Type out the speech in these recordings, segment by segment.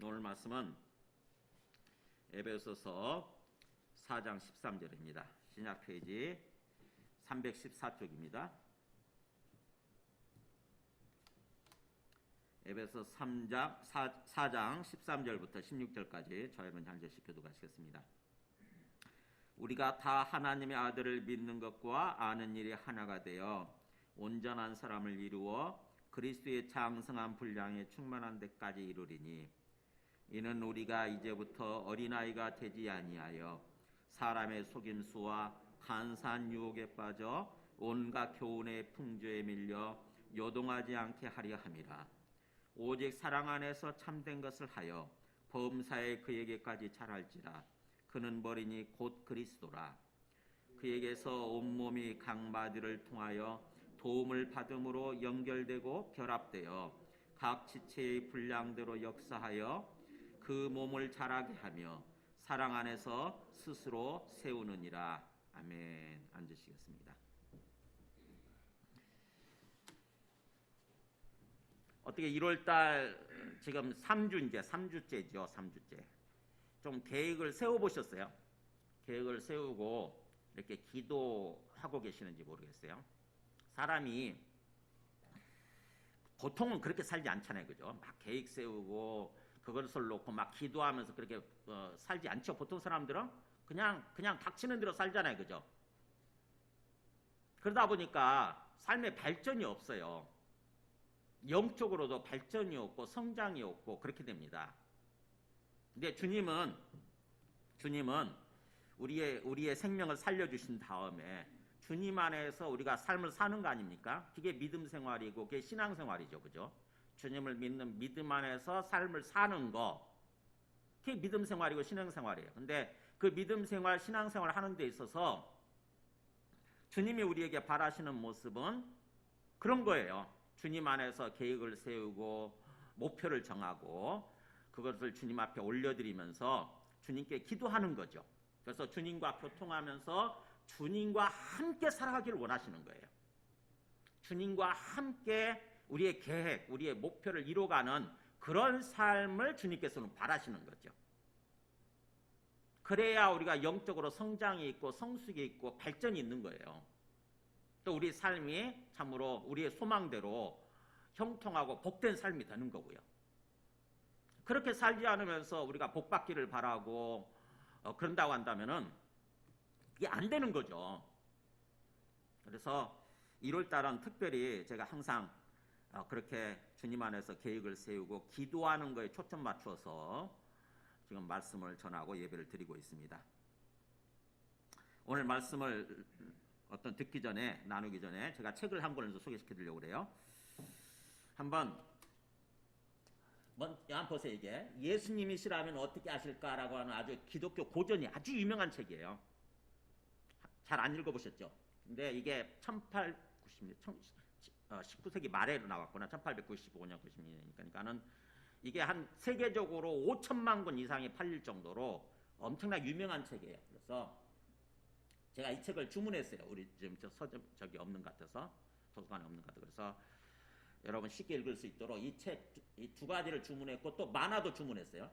오늘 말씀은 에베소서 4장 13절입니다. 신약 페이지 314쪽입니다. 에베소 4장 13절부터 16절까지 저 여러분 한 절씩 교독하시겠습니다. 우리가 다 하나님의 아들을 믿는 것과 아는 일이 하나가 되어 온전한 사람을 이루어 그리스도의 장성한 분량에 충만한 데까지 이르리니 이는 우리가 이제부터 어린아이가 되지 아니하여 사람의 속임수와 간사한 유혹에 빠져 온갖 교훈의 풍조에 밀려 요동하지 않게 하려 함이라. 오직 사랑 안에서 참된 것을 하여 범사에 그에게까지 자랄지라. 그는 머리니 곧 그리스도라. 그에게서 온몸이 각 마디를 통하여 도움을 받음으로 연결되고 결합되어 각 지체의 분량대로 역사하여 그 몸을 자라게 하며 사랑 안에서 스스로 세우느니라. 아멘. 앉으시겠습니다. 어떻게 1월달 지금 3주째죠. 3주째. 좀 계획을 세워보셨어요? 계획을 세우고 이렇게 기도하고 계시는지 모르겠어요. 사람이 보통은 그렇게 살지 않잖아요. 그죠? 막 계획 세우고 그것을 놓고 막 기도하면서 그렇게 살지 않죠. 보통 사람들은 그냥 닥치는 대로 살잖아요. 그죠? 그러다 보니까 삶의 발전이 없어요. 영적으로도 발전이 없고 성장이 없고 그렇게 됩니다. 근데 주님은 우리의 생명을 살려주신 다음에 주님 안에서 우리가 삶을 사는 거 아닙니까? 그게 믿음 생활이고 그게 신앙 생활이죠. 그죠? 주님을 믿는 믿음 안에서 삶을 사는 거, 그게 믿음 생활이고 신앙 생활이에요. 근데 그 믿음 생활, 신앙 생활을 하는 데 있어서 주님이 우리에게 바라시는 모습은 그런 거예요. 주님 안에서 계획을 세우고 목표를 정하고 그것을 주님 앞에 올려드리면서 주님께 기도하는 거죠. 그래서 주님과 교통하면서 주님과 함께 살아가기를 원하시는 거예요. 주님과 함께 우리의 계획, 우리의 목표를 이루어가는 그런 삶을 주님께서는 바라시는 거죠. 그래야 우리가 영적으로 성장이 있고 성숙이 있고 발전이 있는 거예요. 또 우리 삶이 참으로 우리의 소망대로 형통하고 복된 삶이 되는 거고요. 그렇게 살지 않으면서 우리가 복 받기를 바라고 그런다고 한다면은 이게 안 되는 거죠. 그래서 1월달은 특별히 제가 항상 그렇게 주님 안에서 계획을 세우고 기도하는 거에 초점 맞춰서 지금 말씀을 전하고 예배를 드리고 있습니다. 오늘 말씀을 듣기 전에, 나누기 전에 제가 책을 한 권을 소개시켜 드리려고 그래요. 한번 보세요. 이게 예수님이시라면 어떻게 하실까라고 하는 아주 기독교 고전이 아주 유명한 책이에요. 잘 안 읽어보셨죠? 근데 이게 19세기 말에로 나왔구나. 1895년, 90년이니까는 이게 한 세계적으로 5천만 권 이상이 팔릴 정도로 엄청나게 유명한 책이에요. 그래서 제가 이 책을 주문했어요. 우리 지금 서점 저기 없는 것 같아서, 도서관에 없는 것 같아서. 그래서 여러분 쉽게 읽을 수 있도록 이 책, 이 두 가지를 주문했고 또 만화도 주문했어요.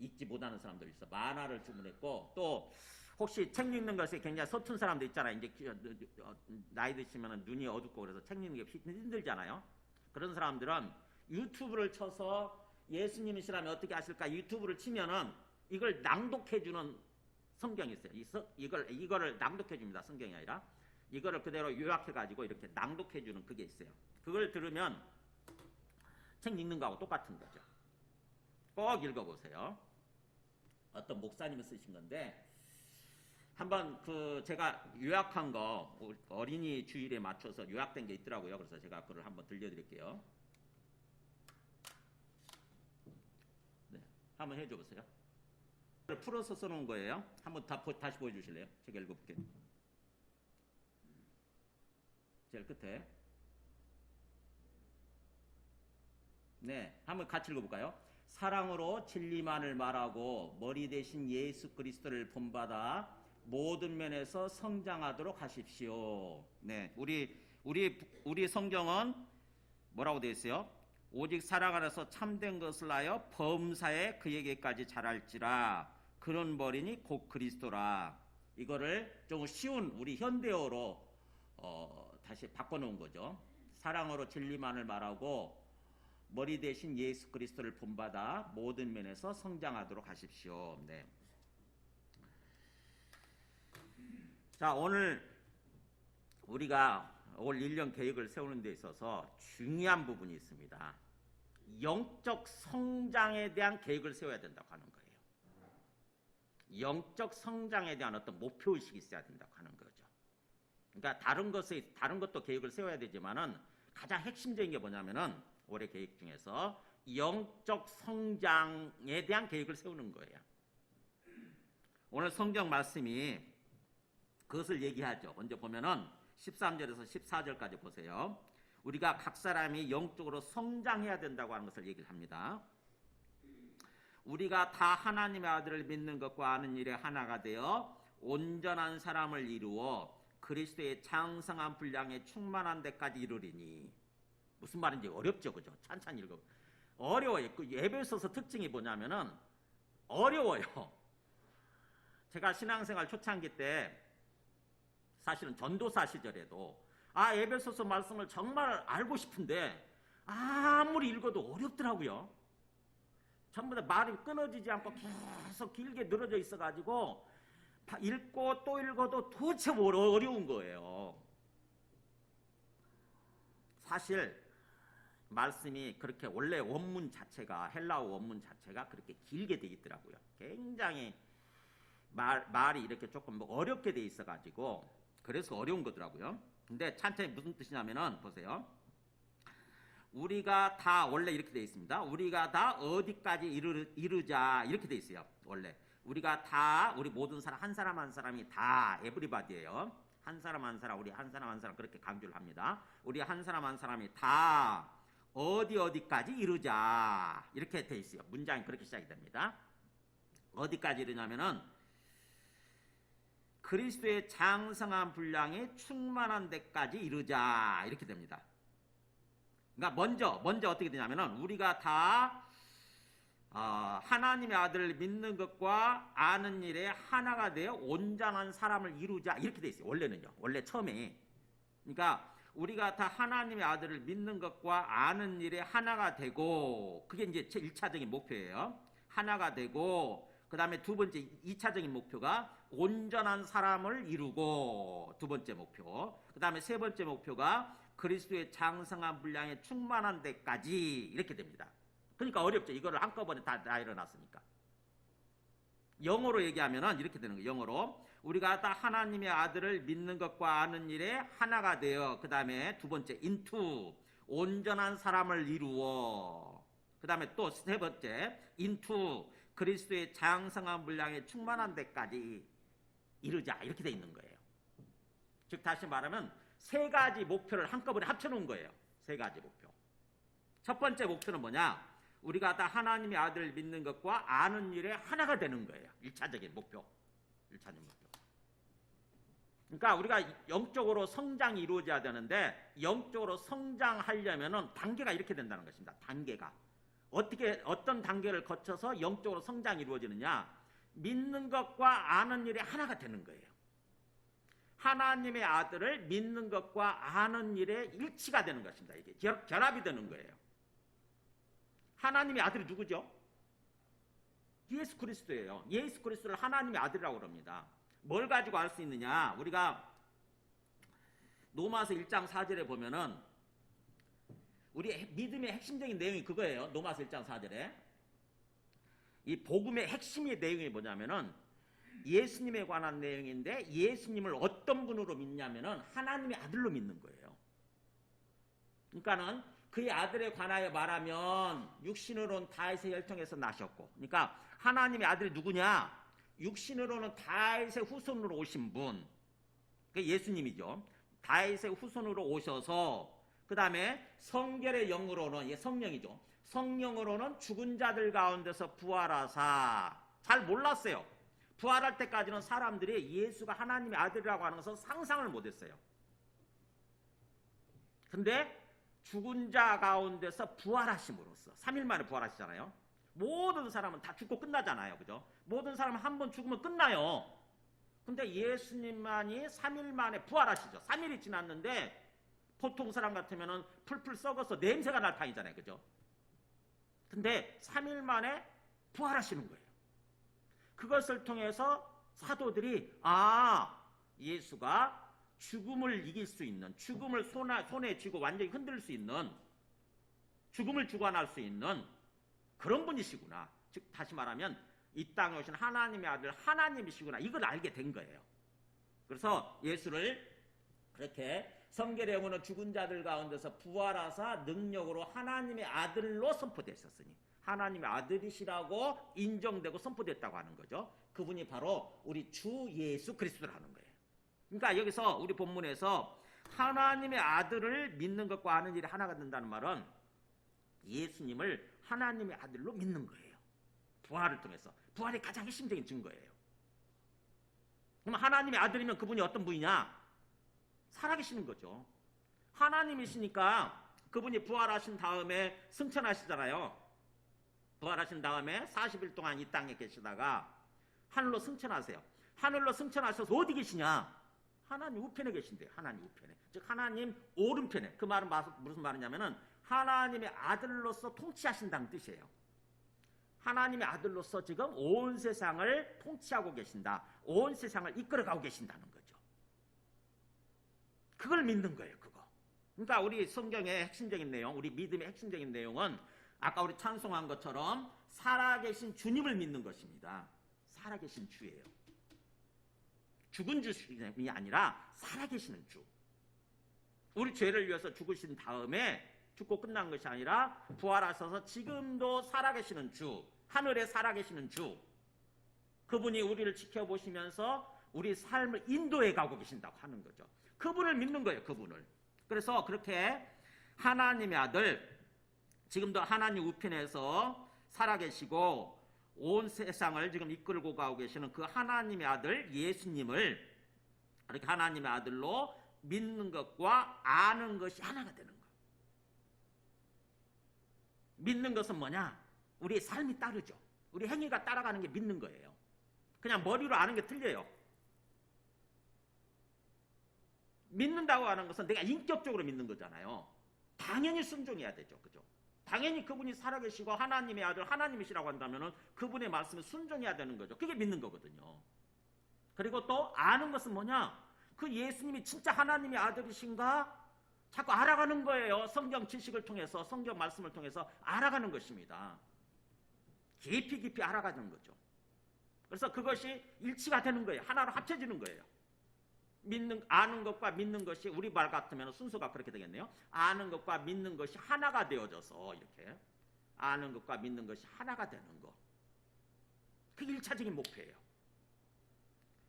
읽지 못하는 사람들 있어. 만화를 주문했고 또 혹시 책 읽는 것이 굉장히 서툰 사람들 있잖아요. 이제 나이 드시면 눈이 어둡고 그래서 책 읽는 게 힘들잖아요. 그런 사람들은 유튜브를 쳐서 예수님이시라면 어떻게 하실까 유튜브를 치면은 이걸 낭독해주는 성경이 있어요. 이거를 낭독해줍니다. 성경이 아니라. 이거를 그대로 요약해가지고 이렇게 낭독해주는 그게 있어요. 그걸 들으면 책 읽는 거하고 똑같은 거죠. 꼭 읽어보세요. 어떤 목사님이 쓰신 건데 한번 제가 요약한 거 어린이 주일에 맞춰서 요약된 게 있더라고요. 그래서 제가 그걸 한번 들려드릴게요. 네, 한번 해줘 보세요. 풀어서 써놓은 거예요. 한번 다시 보여주실래요? 제가 읽어볼게요. 제일 끝에. 네, 한번 같이 읽어볼까요? 사랑으로 진리만을 말하고 머리 대신 예수 그리스도를 본받아 모든 면에서 성장하도록 하십시오. 네, 우리 성경은 뭐라고 되어 있어요? 오직 사랑 안에서 참된 것을 하여 범사에 그에게까지 자랄지라. 그는 머리니 곧 그리스도라. 이거를 좀 쉬운 우리 현대어로 다시 바꿔놓은 거죠. 사랑으로 진리만을 말하고 머리 대신 예수 그리스도를 본받아 모든 면에서 성장하도록 하십시오. 네. 자, 오늘 우리가 올 1년 계획을 세우는 데 있어서 중요한 부분이 있습니다. 영적 성장에 대한 계획을 세워야 된다고 하는 거예요. 영적 성장에 대한 어떤 목표의식이 있어야 된다고 하는 거죠. 그러니까 다른 것도 계획을 세워야 되지만은 가장 핵심적인 게 뭐냐면은 올해 계획 중에서 영적 성장에 대한 계획을 세우는 거예요. 오늘 성경 말씀이 그것을 얘기하죠. 먼저 보면은 13절에서 14절까지 보세요. 우리가 각 사람이 영적으로 성장해야 된다고 하는 것을 얘기를 합니다. 우리가 다 하나님의 아들을 믿는 것과 아는 일에 하나가 되어 온전한 사람을 이루어 그리스도의 장성한 분량에 충만한 데까지 이르리니. 무슨 말인지 어렵죠, 그죠? 찬찬히 읽어. 어려워요. 그 에베소서 특징이 뭐냐면은 어려워요. 제가 신앙생활 초창기 때 사실은 전도사 시절에도 에베소서 말씀을 정말 알고 싶은데 아무리 읽어도 어렵더라고요. 전부 다 말이 끊어지지 않고 계속 길게 늘어져 있어가지고 읽고 또 읽어도 도대체 어려운 거예요. 사실 말씀이 그렇게 원래 원문 자체가 헬라어 원문 자체가 그렇게 길게 돼 있더라고요. 굉장히 말이 이렇게 조금 어렵게 돼 있어가지고 그래서 어려운 거더라고요. 근데 찬찬히 무슨 뜻이냐면은 보세요. 우리가 다 원래 이렇게 돼 있습니다. 우리가 다 어디까지 이르자 이렇게 돼 있어요. 원래 우리가 다 우리 모든 사람 한 사람 한 사람이 다 에브리바디예요. 한 사람 한 사람 우리 한 사람 한 사람 그렇게 강조를 합니다. 우리 한 사람 한 사람이 다 어디까지 이르자 이렇게 돼 있어요. 문장이 그렇게 시작이 됩니다. 어디까지 이르냐면은 그리스도의 장성한 분량에 충만한 데까지 이르자 이렇게 됩니다. 그러니까 먼저 어떻게 되냐면은 우리가 다 하나님의 아들을 믿는 것과 아는 일에 하나가 되어 온전한 사람을 이루자 이렇게 돼 있어요. 원래는요. 원래 처음에. 그러니까 우리가 다 하나님의 아들을 믿는 것과 아는 일에 하나가 되고 그게 이제 1차적인 목표예요. 하나가 되고 그 다음에 두 번째 2차적인 목표가 온전한 사람을 이루고 두 번째 목표. 그 다음에 세 번째 목표가 그리스도의 장성한 분량에 충만한 데까지 이렇게 됩니다. 그러니까 어렵죠. 이거를 한꺼번에 다 일어났으니까. 영어로 얘기하면은 이렇게 되는 거예요. 영어로 우리가 다 하나님의 아들을 믿는 것과 아는 일에 하나가 되어 그 다음에 두 번째 into 온전한 사람을 이루어 그 다음에 또 세 번째 into 그리스도의 장성한 분량에 충만한 데까지 이르자 이렇게 돼 있는 거예요. 즉 다시 말하면 세 가지 목표를 한꺼번에 합쳐놓은 거예요. 세 가지 목표. 첫 번째 목표는 뭐냐? 우리가 다 하나님의 아들을 믿는 것과 아는 일에 하나가 되는 거예요. 1차적인 목표. 1차적인 목표. 그러니까 우리가 영적으로 성장이 이루어져야 되는데 영적으로 성장하려면은 단계가 이렇게 된다는 것입니다. 단계가. 어떤 단계를 거쳐서 영적으로 성장이 이루어지느냐? 믿는 것과 아는 일에 하나가 되는 거예요. 하나님의 아들을 믿는 것과 아는 일에 일치가 되는 것입니다. 이게 결합이 되는 거예요. 하나님의 아들이 누구죠? 예수 그리스도예요. 예수 그리스도를 하나님의 아들이라고 그럽니다. 뭘 가지고 알 수 있느냐? 우리가 로마서 1장 4절에 보면은 우리 믿음의 핵심적인 내용이 그거예요. 로마서 1장 4절에. 이 복음의 핵심의 내용이 뭐냐면은 예수님에 관한 내용인데 예수님을 어떤 분으로 믿냐면은 하나님의 아들로 믿는 거예요. 그러니까는 그의 아들에 관하여 말하면 육신으로는 다윗의 혈통에서 나셨고, 그러니까 하나님의 아들이 누구냐? 육신으로는 다윗의 후손으로 오신 분, 그 예수님이죠. 다윗의 후손으로 오셔서 그 다음에 성결의 영으로는 성령이죠. 성령으로는 죽은 자들 가운데서 부활하사. 잘 몰랐어요. 부활할 때까지는 사람들이 예수가 하나님의 아들이라고 하는 것을 상상을 못했어요. 근데 죽은 자 가운데서 부활하심으로써 3일 만에 부활하시잖아요. 모든 사람은 다 죽고 끝나잖아요. 그죠? 모든 사람은 한 번 죽으면 끝나요. 근데 예수님만이 3일 만에 부활하시죠. 3일이 지났는데 보통 사람 같으면 풀풀 썩어서 냄새가 날 판이잖아요. 그죠? 근데 3일 만에 부활하시는 거예요. 그것을 통해서 사도들이 예수가 죽음을 이길 수 있는, 죽음을 손에 쥐고 완전히 흔들 수 있는, 죽음을 주관할 수 있는 그런 분이시구나. 즉 다시 말하면 이 땅에 오신 하나님의 아들 하나님이시구나. 이걸 알게 된 거예요. 그래서 예수를 그렇게 성경에 보면 죽은 자들 가운데서 부활하사 능력으로 하나님의 아들로 선포되셨으니 하나님의 아들이시라고 인정되고 선포됐다고 하는 거죠. 그분이 바로 우리 주 예수 그리스도라는 거예요. 그러니까 여기서 우리 본문에서 하나님의 아들을 믿는 것과 아는 일이 하나가 된다는 말은 예수님을 하나님의 아들로 믿는 거예요. 부활을 통해서. 부활이 가장 핵심적인 증거예요. 그럼 하나님의 아들이면 그분이 어떤 분이냐? 살아계시는 거죠. 하나님이시니까 그분이 부활하신 다음에 승천하시잖아요. 부활하신 다음에 40일 동안 이 땅에 계시다가 하늘로 승천하세요. 하늘로 승천하셔서 어디 계시냐? 하나님 우편에 계신대요. 하나님 우편에. 즉 하나님 오른편에. 그 말은 무슨 말이냐면은 하나님의 아들로서 통치하신다는 뜻이에요. 하나님의 아들로서 지금 온 세상을 통치하고 계신다. 온 세상을 이끌어가고 계신다는 거죠. 그걸 믿는 거예요. 그거. 그러니까 우리 성경의 핵심적인 내용, 우리 믿음의 핵심적인 내용은 아까 우리 찬송한 것처럼 살아계신 주님을 믿는 것입니다. 살아계신 주예요. 죽은 주님이 아니라 살아계시는 주. 우리 죄를 위해서 죽으신 다음에 죽고 끝난 것이 아니라 부활하셔서 지금도 살아계시는 주, 하늘에 살아계시는 주. 그분이 우리를 지켜보시면서 우리 삶을 인도해 가고 계신다고 하는 거죠. 그분을 믿는 거예요. 그분을. 그래서 그렇게 하나님의 아들, 지금도 하나님 우편에서 살아계시고 온 세상을 지금 이끌고 가고 계시는 그 하나님의 아들 예수님을 이렇게 하나님의 아들로 믿는 것과 아는 것이 하나가 되는 거예요. 믿는 것은 뭐냐? 우리의 삶이 따르죠. 우리 행위가 따라가는 게 믿는 거예요. 그냥 머리로 아는 게 틀려요. 믿는다고 하는 것은 내가 인격적으로 믿는 거잖아요. 당연히 순종해야 되죠. 그죠? 당연히 그분이 살아계시고 하나님의 아들 하나님이시라고 한다면 그분의 말씀에 순종해야 되는 거죠. 그게 믿는 거거든요. 그리고 또 아는 것은 뭐냐? 그 예수님이 진짜 하나님의 아들이신가? 자꾸 알아가는 거예요. 성경 지식을 통해서, 성경 말씀을 통해서 알아가는 것입니다. 깊이 알아가는 거죠. 그래서 그것이 일치가 되는 거예요. 하나로 합쳐지는 거예요. 아는 것과 믿는 것이 우리 말 같으면 순서가 그렇게 되겠네요. 아는 것과 믿는 것이 하나가 되어져서 이렇게 아는 것과 믿는 것이 하나가 되는 것. 그게 1차적인 목표예요.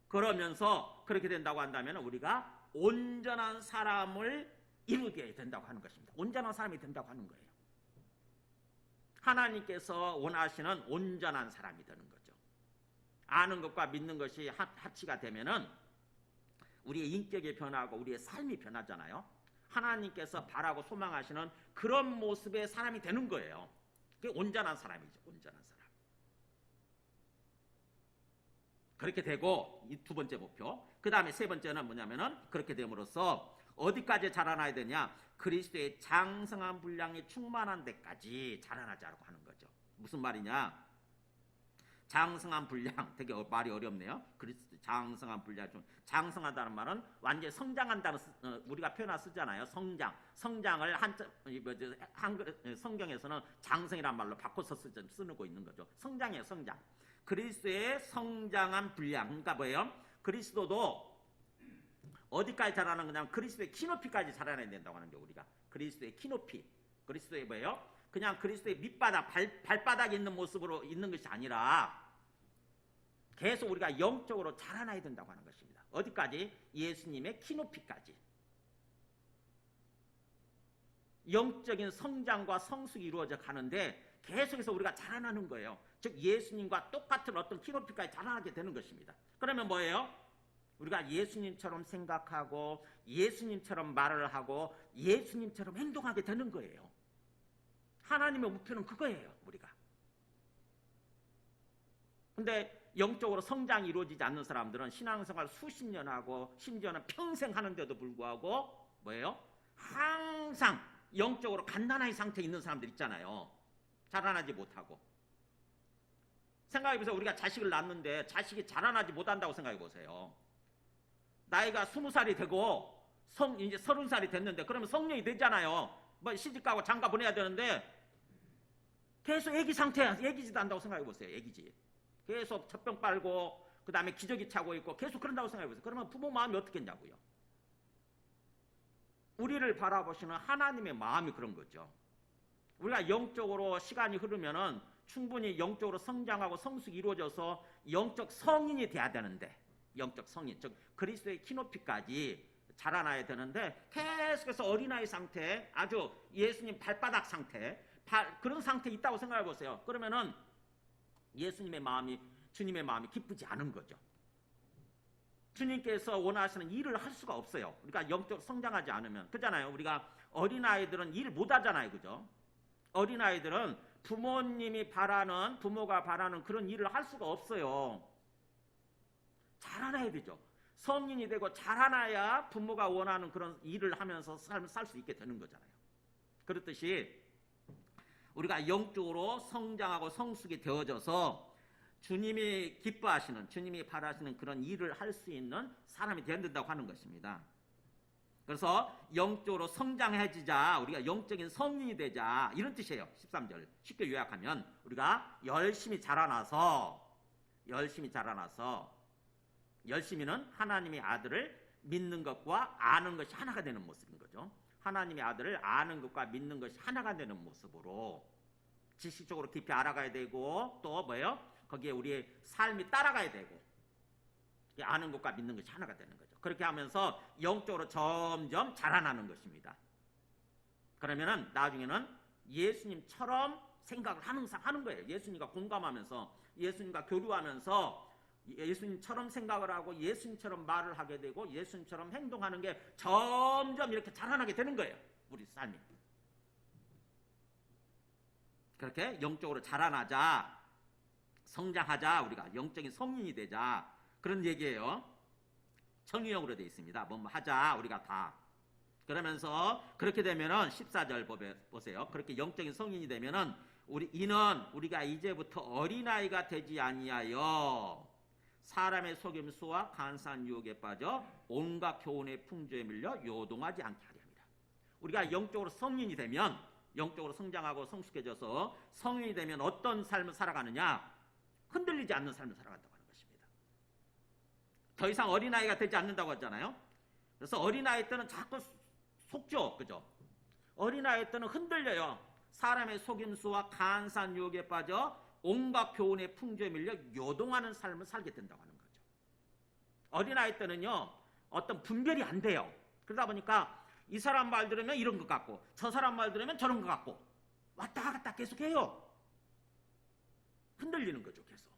그러면서 그렇게 된다고 한다면 우리가 온전한 사람을 이루게 된다고 하는 것입니다. 온전한 사람이 된다고 하는 거예요. 하나님께서 원하시는 온전한 사람이 되는 거죠. 아는 것과 믿는 것이 합치가 되면은 우리의 인격이 변하고 우리의 삶이 변하잖아요. 하나님께서 바라고 소망하시는 그런 모습의 사람이 되는 거예요. 그게 온전한 사람이죠. 온전한 사람. 그렇게 되고 이 두 번째 목표. 그 다음에 세 번째는 뭐냐면은 그렇게 됨으로써 어디까지 자라나야 되냐? 그리스도의 장성한 분량이 충만한 데까지 자라나자고 하는 거죠. 무슨 말이냐? 장성한 분량, 되게 말이 어렵네요. 그리스도 장성한 분량, 좀 장성하다는 말은 완전히 성장한다는 우리가 표현을 쓰잖아요. 성장을 한글 성경에서는 장성이란 말로 바꿔서 쓰고 있는 거죠. 성장이에요, 성장. 그리스도의 성장한 분량, 그러니까 뭐예요? 그리스도도 어디까지 자라는 거냐면 그리스도의 키높이까지 자라나야 된다고 하는 게 우리가 그리스도의 키높이, 그리스도의 뭐예요? 그냥 그리스도의 밑바닥, 발바닥에 있는 모습으로 있는 것이 아니라 계속 우리가 영적으로 자라나야 된다고 하는 것입니다. 어디까지? 예수님의 키높이까지. 영적인 성장과 성숙이 이루어져 가는데 계속해서 우리가 자라나는 거예요. 즉 예수님과 똑같은 어떤 키높이까지 자라나게 되는 것입니다. 그러면 뭐예요? 우리가 예수님처럼 생각하고 예수님처럼 말을 하고 예수님처럼 행동하게 되는 거예요. 하나님의 목표는 그거예요, 우리가. 근데 영적으로 성장이 이루어지지 않는 사람들은 신앙생활 수십 년 하고 심지어는 평생 하는데도 불구하고 뭐예요? 항상 영적으로 갓난아이 상태에 있는 사람들 있잖아요. 자라나지 못하고. 생각해보세요. 우리가 자식을 낳는데 자식이 자라나지 못한다고 생각해보세요. 나이가 20살이 되고 이제 30살이 됐는데 그러면 성년이 되잖아요. 뭐 시집가고 장가 보내야 되는데 계속 애기 상태야. 애기지도 않다고 생각해보세요. 애기지. 계속 젖병 빨고 그 다음에 기저귀 차고 있고 계속 그런다고 생각해보세요. 그러면 부모 마음이 어떻겠냐고요. 우리를 바라보시는 하나님의 마음이 그런 거죠. 우리가 영적으로 시간이 흐르면은 충분히 영적으로 성장하고 성숙이 이루어져서 영적 성인이 돼야 되는데, 영적 성인, 즉 그리스도의 키높이까지 자라나야 되는데 계속해서 어린아이 상태, 아주 예수님 발바닥 상태, 그런 상태에 있다고 생각해 보세요. 그러면은 예수님의 마음이, 주님의 마음이 기쁘지 않은 거죠. 주님께서 원하시는 일을 할 수가 없어요. 우리가 영적으로 성장하지 않으면. 그잖아요. 우리가 어린아이들은 일 못 하잖아요. 그죠? 어린아이들은 부모님이 바라는, 부모가 바라는 그런 일을 할 수가 없어요. 자라나야 되죠. 성인이 되고 자라나야 부모가 원하는 그런 일을 하면서 삶을 살 수 있게 되는 거잖아요. 그렇듯이 우리가 영적으로 성장하고 성숙이 되어져서 주님이 기뻐하시는, 주님이 바라시는 그런 일을 할 수 있는 사람이 되어야 된다고 하는 것입니다. 그래서 영적으로 성장해지자, 우리가 영적인 성인이 되자, 이런 뜻이에요. 13절 쉽게 요약하면 우리가 열심히는 하나님의 아들을 믿는 것과 아는 것이 하나가 되는 모습인 거죠. 하나님의 아들을 아는 것과 믿는 것이 하나가 되는 모습으로 지식적으로 깊이 알아가야 되고, 또 뭐예요? 거기에 우리의 삶이 따라가야 되고, 아는 것과 믿는 것이 하나가 되는 거죠. 그렇게 하면서 영적으로 점점 자라나는 것입니다. 그러면은 나중에는 예수님처럼 생각을 하는 거예요. 예수님과 공감하면서, 예수님과 교류하면서 예수님처럼 생각을 하고 예수님처럼 말을 하게 되고 예수님처럼 행동하는 게 점점 이렇게 자라나게 되는 거예요. 우리 삶이. 그렇게 영적으로 자라나자, 성장하자, 우리가 영적인 성인이 되자, 그런 얘기예요. 청유형으로 되어 있습니다. 뭐 하자, 우리가 다. 그러면서 그렇게 되면은 14절 보세요. 그렇게 영적인 성인이 되면은 우리가 이제부터 어린아이가 되지 아니하여 사람의 속임수와 간사한 유혹에 빠져 온갖 교훈의 풍조에 밀려 요동하지 않게 하려 합니다. 우리가 영적으로 성인이 되면, 영적으로 성장하고 성숙해져서 성인이 되면 어떤 삶을 살아가느냐? 흔들리지 않는 삶을 살아간다고 하는 것입니다. 더 이상 어린아이가 되지 않는다고 하잖아요. 그래서 어린아이 때는 자꾸 속죠. 그죠? 어린아이 때는 흔들려요. 사람의 속임수와 간사한 유혹에 빠져 온갖 교훈의 풍조에 밀려 요동하는 삶을 살게 된다고 하는 거죠. 어린아이 때는요, 어떤 분별이 안 돼요. 그러다 보니까 이 사람 말 들으면 이런 것 같고 저 사람 말 들으면 저런 것 같고 왔다 갔다 계속해요. 흔들리는 거죠, 계속.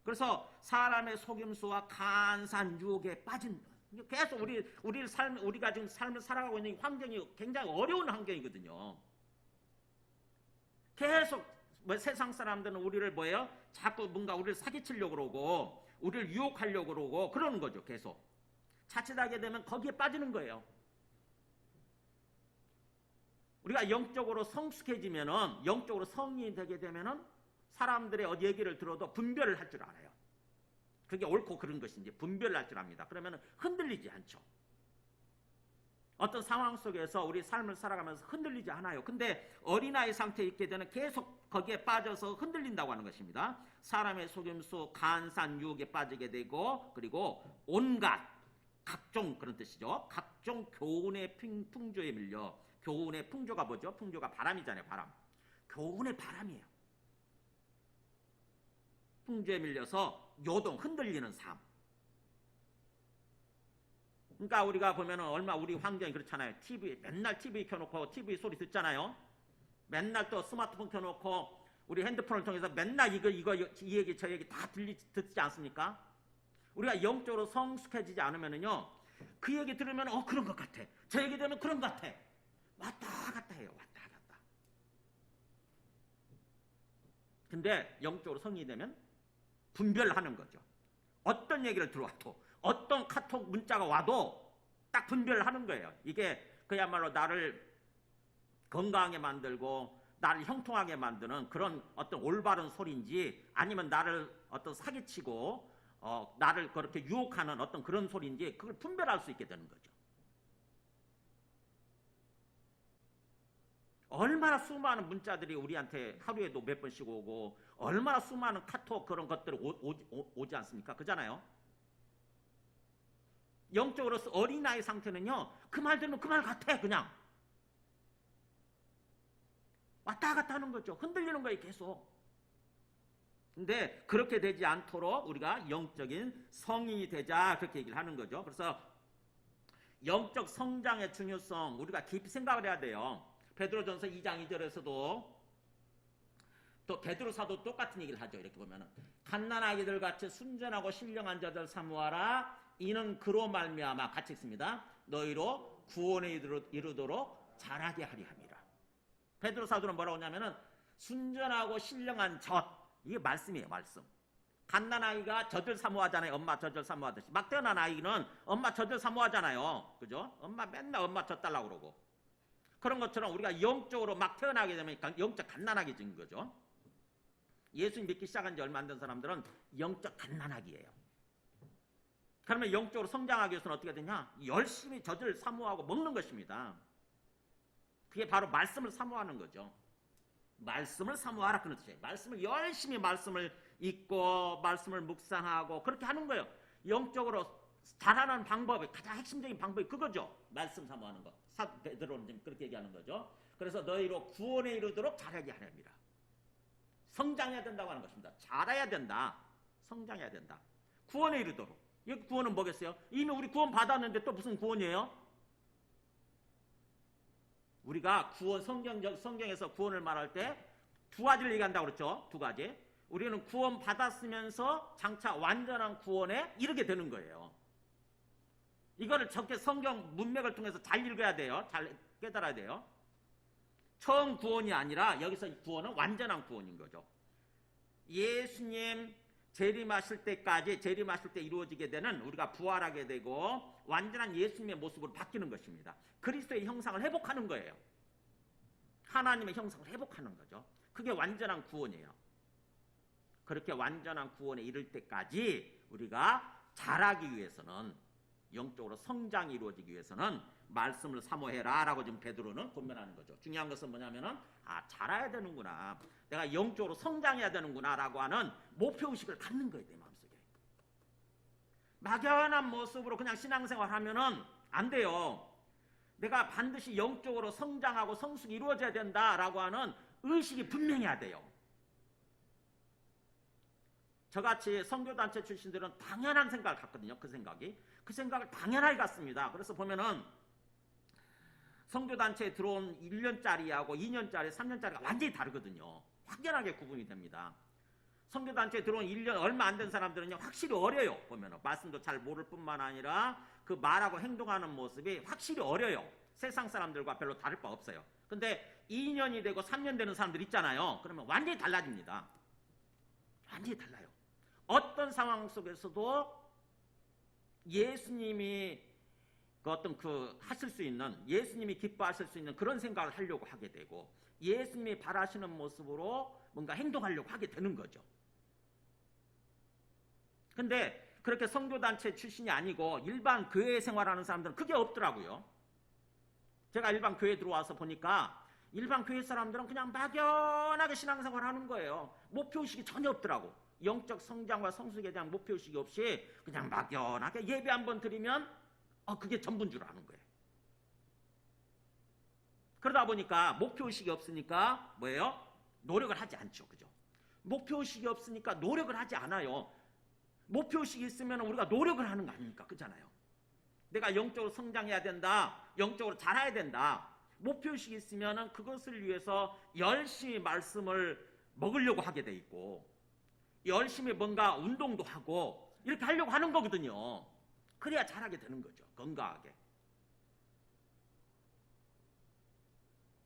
그래서 사람의 속임수와 간사한 유혹에 빠진, 계속 우리가 지금 삶을 살아가고 있는 환경이 굉장히 어려운 환경이거든요. 계속 세상 사람들은 우리를 뭐예요? 자꾸 뭔가 우리를 사기치려고 그러고 우리를 유혹하려고 그러고 그러는 거죠. 계속 자칫하게 되면 거기에 빠지는 거예요. 우리가 영적으로 성숙해지면은, 영적으로 성인이 되게 되면은 사람들의 얘기를 들어도 분별을 할 줄 알아요. 그게 옳고 그른 것인지 분별을 할 줄 압니다. 그러면 흔들리지 않죠. 어떤 상황 속에서 우리 삶을 살아가면서 흔들리지 않아요. 근데 어린아이 상태에 있게 되면 계속 거기에 빠져서 흔들린다고 하는 것입니다. 사람의 속임수, 간사한 유혹에 빠지게 되고, 그리고 온갖, 각종, 그런 뜻이죠. 각종 교훈의 풍조에 밀려. 교훈의 풍조가 뭐죠? 풍조가 바람이잖아요. 바람. 교훈의 바람이에요. 풍조에 밀려서 요동, 흔들리는 삶. 그러니까 우리가 보면은 얼마 우리 환경이 그렇잖아요. 맨날 TV 켜놓고 TV 소리 듣잖아요. 맨날 또 스마트폰 켜놓고 우리 핸드폰을 통해서 맨날 이 얘기 저 얘기 다 듣지 않습니까? 우리가 영적으로 성숙해지지 않으면은요, 그 얘기 들으면 그런 것 같아, 저 얘기 들으면 그런 것 같아, 왔다 갔다 해요. 왔다 갔다. 근데 영적으로 성인이 되면 분별하는 거죠. 어떤 얘기를 들어와도, 어떤 카톡 문자가 와도 딱 분별하는 거예요. 이게 그야말로 나를 건강하게 만들고 나를 형통하게 만드는 그런 어떤 올바른 소리인지, 아니면 나를 어떤 사기치고 나를 그렇게 유혹하는 어떤 그런 소리인지, 그걸 분별할 수 있게 되는 거죠. 얼마나 수많은 문자들이 우리한테 하루에도 몇 번씩 오고, 얼마나 수많은 카톡 그런 것들이 오지 않습니까? 그잖아요. 영적으로 어린아이 상태는요, 그 말 들으면 그 말 같아. 그냥 왔다 갔다 하는 거죠. 흔들리는 거예요, 계속. 근데 그렇게 되지 않도록 우리가 영적인 성인이 되자, 그렇게 얘기를 하는 거죠. 그래서 영적 성장의 중요성 우리가 깊이 생각을 해야 돼요. 베드로전서 2장 2절에서도 또 베드로 사도 똑같은 얘기를 하죠. 이렇게 보면은 갓난아기들 같이 순전하고 신령한 자들 사모하라. 이는 그로 말미암아, 같이 읽습니다. 너희로 구원에 이르도록 자라게 하리 함이라. 베드로 사도는 뭐라고 하냐면은 순전하고 신령한 젖, 이게 말씀이에요. 말씀. 갓난아이가 젖을 사모하잖아요. 엄마 젖을 사모하듯이. 막 태어난 아이는 엄마 젖을 사모하잖아요. 그죠? 엄마 맨날 엄마 젖 달라고 그러고. 그런 것처럼 우리가 영적으로 막 태어나게 되면 영적 갓난아기인 거죠. 예수님 믿기 시작한 지 얼마 안 된 사람들은 영적 갓난아기예요. 그러면 영적으로 성장하기 위해서는 어떻게 되냐? 열심히 젖을 사모하고 먹는 것입니다. 그게 바로 말씀을 사모하는 거죠. 말씀을 사모하라, 그런 뜻이에요. 말씀을 열심히 말씀을 읽고 말씀을 묵상하고 그렇게 하는 거예요. 영적으로 자라는 방법이, 가장 핵심적인 방법이 그거죠. 말씀 사모하는 거. 베드로는 지금 그렇게 얘기하는 거죠. 그래서 너희로 구원에 이르도록 자라게 하렵니다. 성장해야 된다고 하는 것입니다. 자라야 된다. 성장해야 된다. 구원에 이르도록. 이 구원은 뭐겠어요? 이미 우리 구원 받았는데 또 무슨 구원이에요? 우리가 구원, 성경에서 구원을 말할 때 두 가지를 얘기한다고 그랬죠. 두 가지. 우리는 구원 받았으면서 장차 완전한 구원에 이르게 되는 거예요. 이거를 적게 성경 문맥을 통해서 잘 읽어야 돼요. 잘 깨달아야 돼요. 처음 구원이 아니라 여기서 구원은 완전한 구원인 거죠. 예수님 재림하실 때까지, 재림하실 때 이루어지게 되는, 우리가 부활하게 되고 완전한 예수님의 모습으로 바뀌는 것입니다. 그리스도의 형상을 회복하는 거예요. 하나님의 형상을 회복하는 거죠. 그게 완전한 구원이에요. 그렇게 완전한 구원에 이를 때까지 우리가 자라기 위해서는, 영적으로 성장이 이루어지기 위해서는 말씀을 사모해라 라고 지금 베드로는 권면하는 거죠. 중요한 것은 뭐냐면은 자라야 되는구나, 내가 영적으로 성장해야 되는구나 라고 하는 목표의식을 갖는 거예요. 내 마음속에. 막연한 모습으로 그냥 신앙생활 하면은 안 돼요. 내가 반드시 영적으로 성장하고 성숙이 이루어져야 된다라고 하는 의식이 분명해야 돼요. 저같이 선교단체 출신들은 당연한 생각을 갖거든요. 그 생각을 당연하게 갖습니다. 그래서 보면은 선교단체에 들어온 1년짜리하고 2년짜리, 3년짜리가 완전히 다르거든요. 확연하게 구분이 됩니다. 선교단체에 들어온 1년 얼마 안 된 사람들은요, 확실히 어려요. 보면은 말씀도 잘 모를 뿐만 아니라 그 말하고 행동하는 모습이 확실히 어려요. 세상 사람들과 별로 다를 바 없어요. 근데 2년이 되고 3년 되는 사람들 있잖아요. 그러면 완전히 달라집니다. 완전히 달라요. 어떤 상황 속에서도 예수님이 하실 수 있는, 예수님이 기뻐하실 수 있는 그런 생각을 하려고 하게 되고, 예수님이 바라시는 모습으로 뭔가 행동하려고 하게 되는 거죠. 근데 그렇게 선교단체 출신이 아니고 일반 교회 생활하는 사람들은 그게 없더라고요. 제가 일반 교회 들어와서 보니까 일반 교회 사람들은 그냥 막연하게 신앙생활 하는 거예요. 목표의식이 전혀 없더라고. 영적 성장과 성숙에 대한 목표의식이 없이 그냥 막연하게 예배 한번 드리면 그게 전부인 줄 아는 거예요. 그러다 보니까 목표의식이 없으니까 뭐예요? 노력을 하지 않죠. 그죠? 목표의식이 없으니까 노력을 하지 않아요. 목표의식이 있으면 우리가 노력을 하는 거 아닙니까? 그렇잖아요. 내가 영적으로 성장해야 된다, 영적으로 자라야 된다, 목표의식이 있으면 그것을 위해서 열심히 말씀을 먹으려고 하게 돼 있고, 열심히 뭔가 운동도 하고, 이렇게 하려고 하는 거거든요. 그래야 자라게 되는 거죠. 건강하게.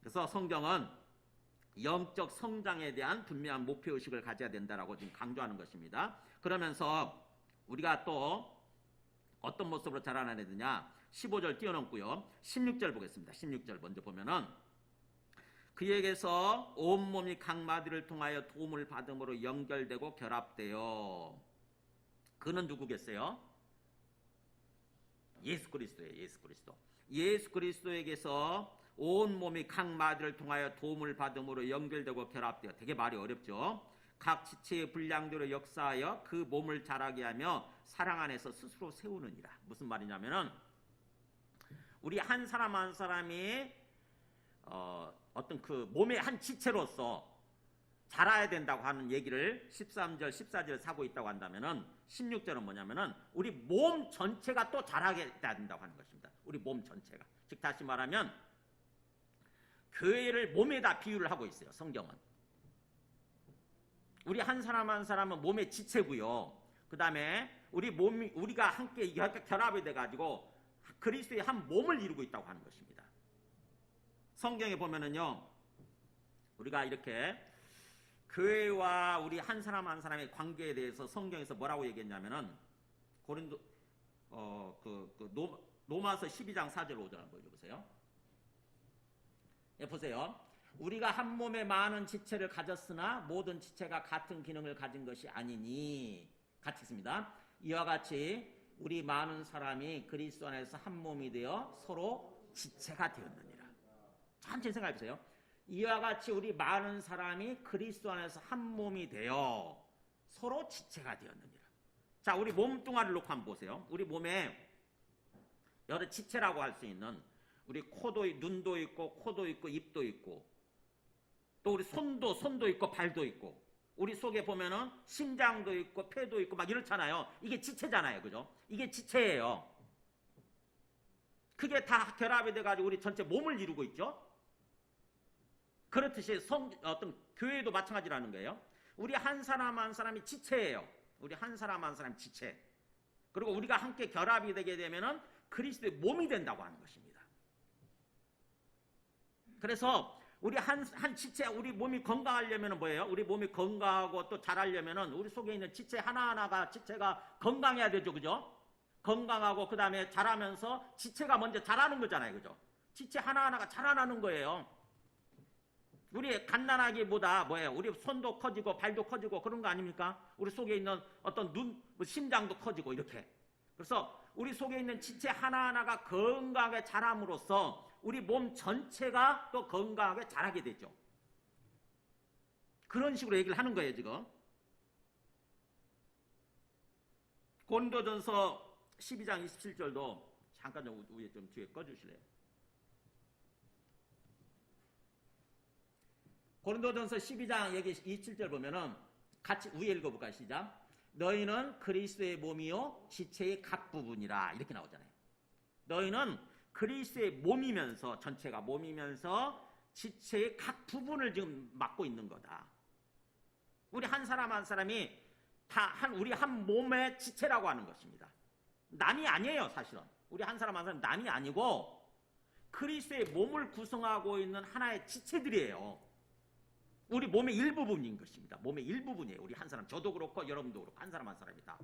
그래서 성경은 영적 성장에 대한 분명한 목표의식을 가져야 된다라고 지금 강조하는 것입니다. 그러면서 우리가 또 어떤 모습으로 자라나야 되느냐, 15절 뛰어넘고요. 16절 보겠습니다. 16절 먼저 보면은 그에게서 온몸이 각 마디를 통하여 도움을 받음으로 연결되고 결합되어. 그는 누구겠어요? 예수 그리스도예요. 예수 그리스도. 예수 그리스도에게서 온몸이 각 마디를 통하여 도움을 받음으로 연결되고 결합되어. 되게 말이 어렵죠. 각 지체의 분량대로 역사하여 그 몸을 자라게 하며 사랑 안에서 스스로 세우느니라. 무슨 말이냐면은 우리 한 사람 한 사람이 어떤 그 몸의 한 지체로서 자라야 된다고 하는 얘기를 13절, 14절 하고 있다고 한다면은 16절은 뭐냐면은 우리 몸 전체가 또 자라게 된다고 하는 것입니다. 우리 몸 전체가. 즉 다시 말하면 교회를 몸에다 비유를 하고 있어요. 성경은. 우리 한 사람 한 사람은 몸의 지체고요. 그 다음에 우리가 함께 결합이 돼가지고 그리스도의 한 몸을 이루고 있다고 하는 것입니다. 성경에 보면은요, 우리가 이렇게 교회와 우리 한 사람 한 사람의 관계에 대해서 성경에서 뭐라고 얘기했냐면은 로마서 12장 4절 5절 한번 읽어보세요. 예, 보세요. 우리가 한 몸에 많은 지체를 가졌으나 모든 지체가 같은 기능을 가진 것이 아니니. 같이 있습니다. 이와 같이 우리 많은 사람이 그리스도 안에서 한 몸이 되어 서로 지체가 되었느니라. 천천히 생각해 보세요. 이와 같이 우리 많은 사람이 그리스도 안에서 한 몸이 되어 서로 지체가 되었느니라. 자, 우리 몸뚱아리를 놓고 한번 보세요. 우리 몸에 여러 지체라고 할 수 있는 우리 눈도 있고 코도 있고 입도 있고 또 우리 손도 있고 발도 있고 우리 속에 보면은 심장도 있고 폐도 있고 막 이렇잖아요. 이게 지체잖아요. 그죠? 이게 지체예요. 그게 다 결합이 돼가지고 우리 전체 몸을 이루고 있죠. 그렇듯이 어떤 교회도 마찬가지라는 거예요. 우리 한 사람 한 사람이 지체예요. 우리 한 사람 한 사람 지체. 그리고 우리가 함께 결합이 되게 되면은 그리스도의 몸이 된다고 하는 것입니다. 그래서 우리 한 지체, 우리 몸이 건강하려면 뭐예요? 우리 몸이 건강하고 또 자라려면은 우리 속에 있는 지체 하나하나가 지체가 건강해야 되죠. 그죠? 건강하고 그 다음에 자라면서 지체가 먼저 자라는 거잖아요. 그죠? 지체 하나하나가 자라나는 거예요. 우리 갓난아기보다 뭐예요? 우리 손도 커지고 발도 커지고 그런 거 아닙니까? 우리 속에 있는 어떤 심장도 커지고 이렇게. 그래서 우리 속에 있는 지체 하나하나가 건강하게 자람으로써 우리 몸 전체가 또 건강하게 자라게 되죠. 그런 식으로 얘기를 하는 거예요, 지금. 고린도전서 12장 27절도 잠깐 위에 좀 뒤에 꺼주실래요? 고린도전서 12장 여기 27절 보면은 같이 위에 읽어볼까요? 시작. 너희는 그리스도의 몸이요 지체의 각 부분이라 이렇게 나오잖아요. 너희는 그리스도의 몸이면서 전체가 몸이면서 지체의 각 부분을 지금 맡고 있는 거다. 우리 한 사람 한 사람이 우리 한 몸의 지체라고 하는 것입니다. 남이 아니에요, 사실은. 우리 한 사람 한 사람 남이 아니고 그리스도의 몸을 구성하고 있는 하나의 지체들이에요. 우리 몸의 일부분인 것입니다. 몸의 일부분이에요. 우리 한 사람, 저도 그렇고 여러분도 그렇고 한 사람 한 사람이다.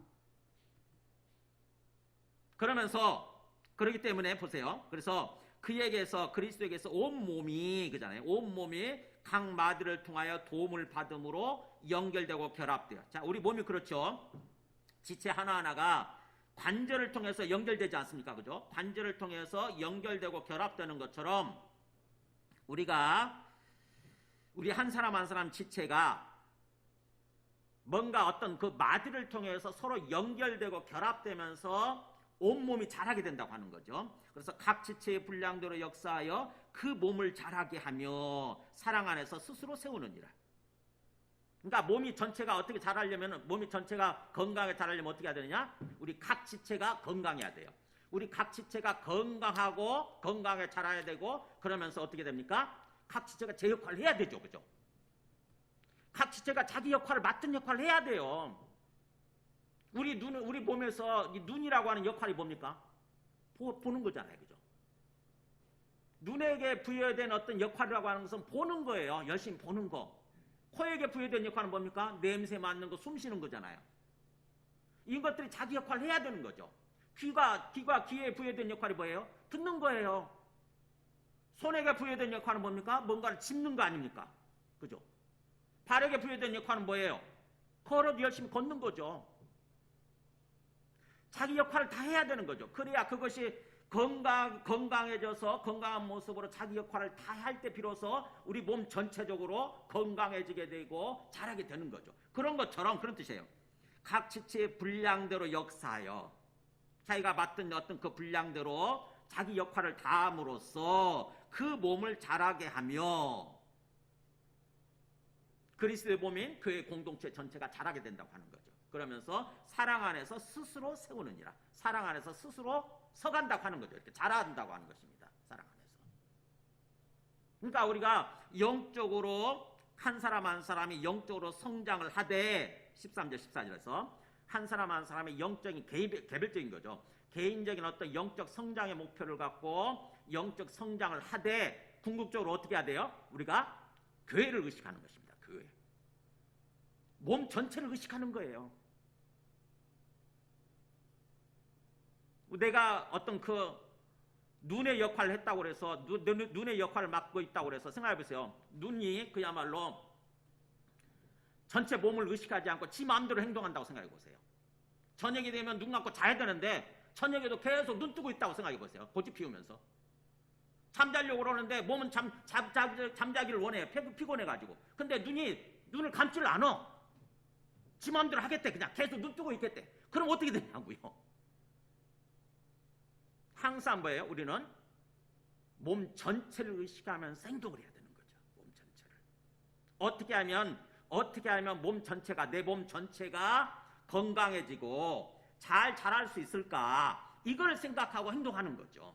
그러기 때문에 보세요. 그래서 그에게서 그리스도에게서 온 몸이 그잖아요. 온 몸이 각 마디를 통하여 도움을 받음으로 연결되고 결합돼요. 자, 우리 몸이 그렇죠. 지체 하나하나가 관절을 통해서 연결되지 않습니까? 그죠? 관절을 통해서 연결되고 결합되는 것처럼 우리 한 사람 한 사람 지체가 뭔가 어떤 그 마디를 통해서 서로 연결되고 결합되면서 온몸이 자라게 된다고 하는 거죠. 그래서 각 지체의 분량대로 역사하여 그 몸을 자라게 하며 사랑 안에서 스스로 세우느니라. 그러니까 몸이 전체가 어떻게 자라려면, 몸이 전체가 건강하게 자라려면 어떻게 해야 되느냐? 우리 각 지체가 건강해야 돼요. 우리 각 지체가 건강하고 건강하게 자라야 되고, 그러면서 어떻게 됩니까? 각 지체가 제 역할을 해야 되죠. 그죠? 각 지체가 자기 역할을 맡은 역할을 해야 돼요. 우리 몸에서 이 눈이라고 하는 역할이 뭡니까? 보는 거잖아요. 그죠? 눈에게 부여된 어떤 역할이라고 하는 것은 보는 거예요. 열심히 보는 거. 코에게 부여된 역할은 뭡니까? 냄새 맡는 거, 숨 쉬는 거잖아요. 이것들이 자기 역할을 해야 되는 거죠. 귀에 부여된 역할이 뭐예요? 듣는 거예요. 손에게 부여된 역할은 뭡니까? 뭔가를 짚는 거 아닙니까? 그죠? 발에게 부여된 역할은 뭐예요? 열심히 걷는 거죠. 자기 역할을 다 해야 되는 거죠. 그래야 그것이 건강해져서 건강한 모습으로 자기 역할을 다 할 때 비로소 우리 몸 전체적으로 건강해지게 되고 자라게 되는 거죠. 그런 것처럼 그런 뜻이에요. 각 지체의 분량대로 역사하여 자기가 맡은 어떤 그 분량대로 자기 역할을 다함으로써 그 몸을 자라게 하며 그리스도의 몸인 그의 공동체 전체가 자라게 된다고 하는 거죠. 그러면서 사랑 안에서 스스로 세우느니라. 사랑 안에서 스스로 서간다고 하는 거죠. 이렇게 자란다고 하는 것입니다. 사랑 안에서. 그러니까 우리가 영적으로 한 사람 한 사람이 영적으로 성장을 하되 13절 14절에서 한 사람 한 사람의 영적인 개별적인 거죠. 개인적인 어떤 영적 성장의 목표를 갖고 영적 성장을 하되 궁극적으로 어떻게 해야 돼요? 우리가 교회를 의식하는 것입니다. 교회. 몸 전체를 의식하는 거예요. 내가 어떤 그 눈의 역할을 했다고 그래서 눈의 역할을 맡고 있다고 그래서 생각해 보세요. 눈이 그야말로 전체 몸을 의식하지 않고 지 마음대로 행동한다고 생각해 보세요. 저녁이 되면 눈 감고 자야 되는데 저녁에도 계속 눈 뜨고 있다고 생각해 보세요. 고집 피우면서. 잠자려고 그러는데 몸은 잠자기를 원해요. 피곤해가지고. 근데 눈을 감지를 않아. 지 마음대로 하겠대. 그냥 계속 눈 뜨고 있겠대. 그럼 어떻게 되냐고요. 항상 뭐예요? 우리는 몸 전체를 의식하면서 행동을 해야 되는 거죠. 몸 전체를. 어떻게 하면 몸 전체가 내 몸 전체가 건강해지고 잘 자랄 수 있을까? 이걸 생각하고 행동하는 거죠.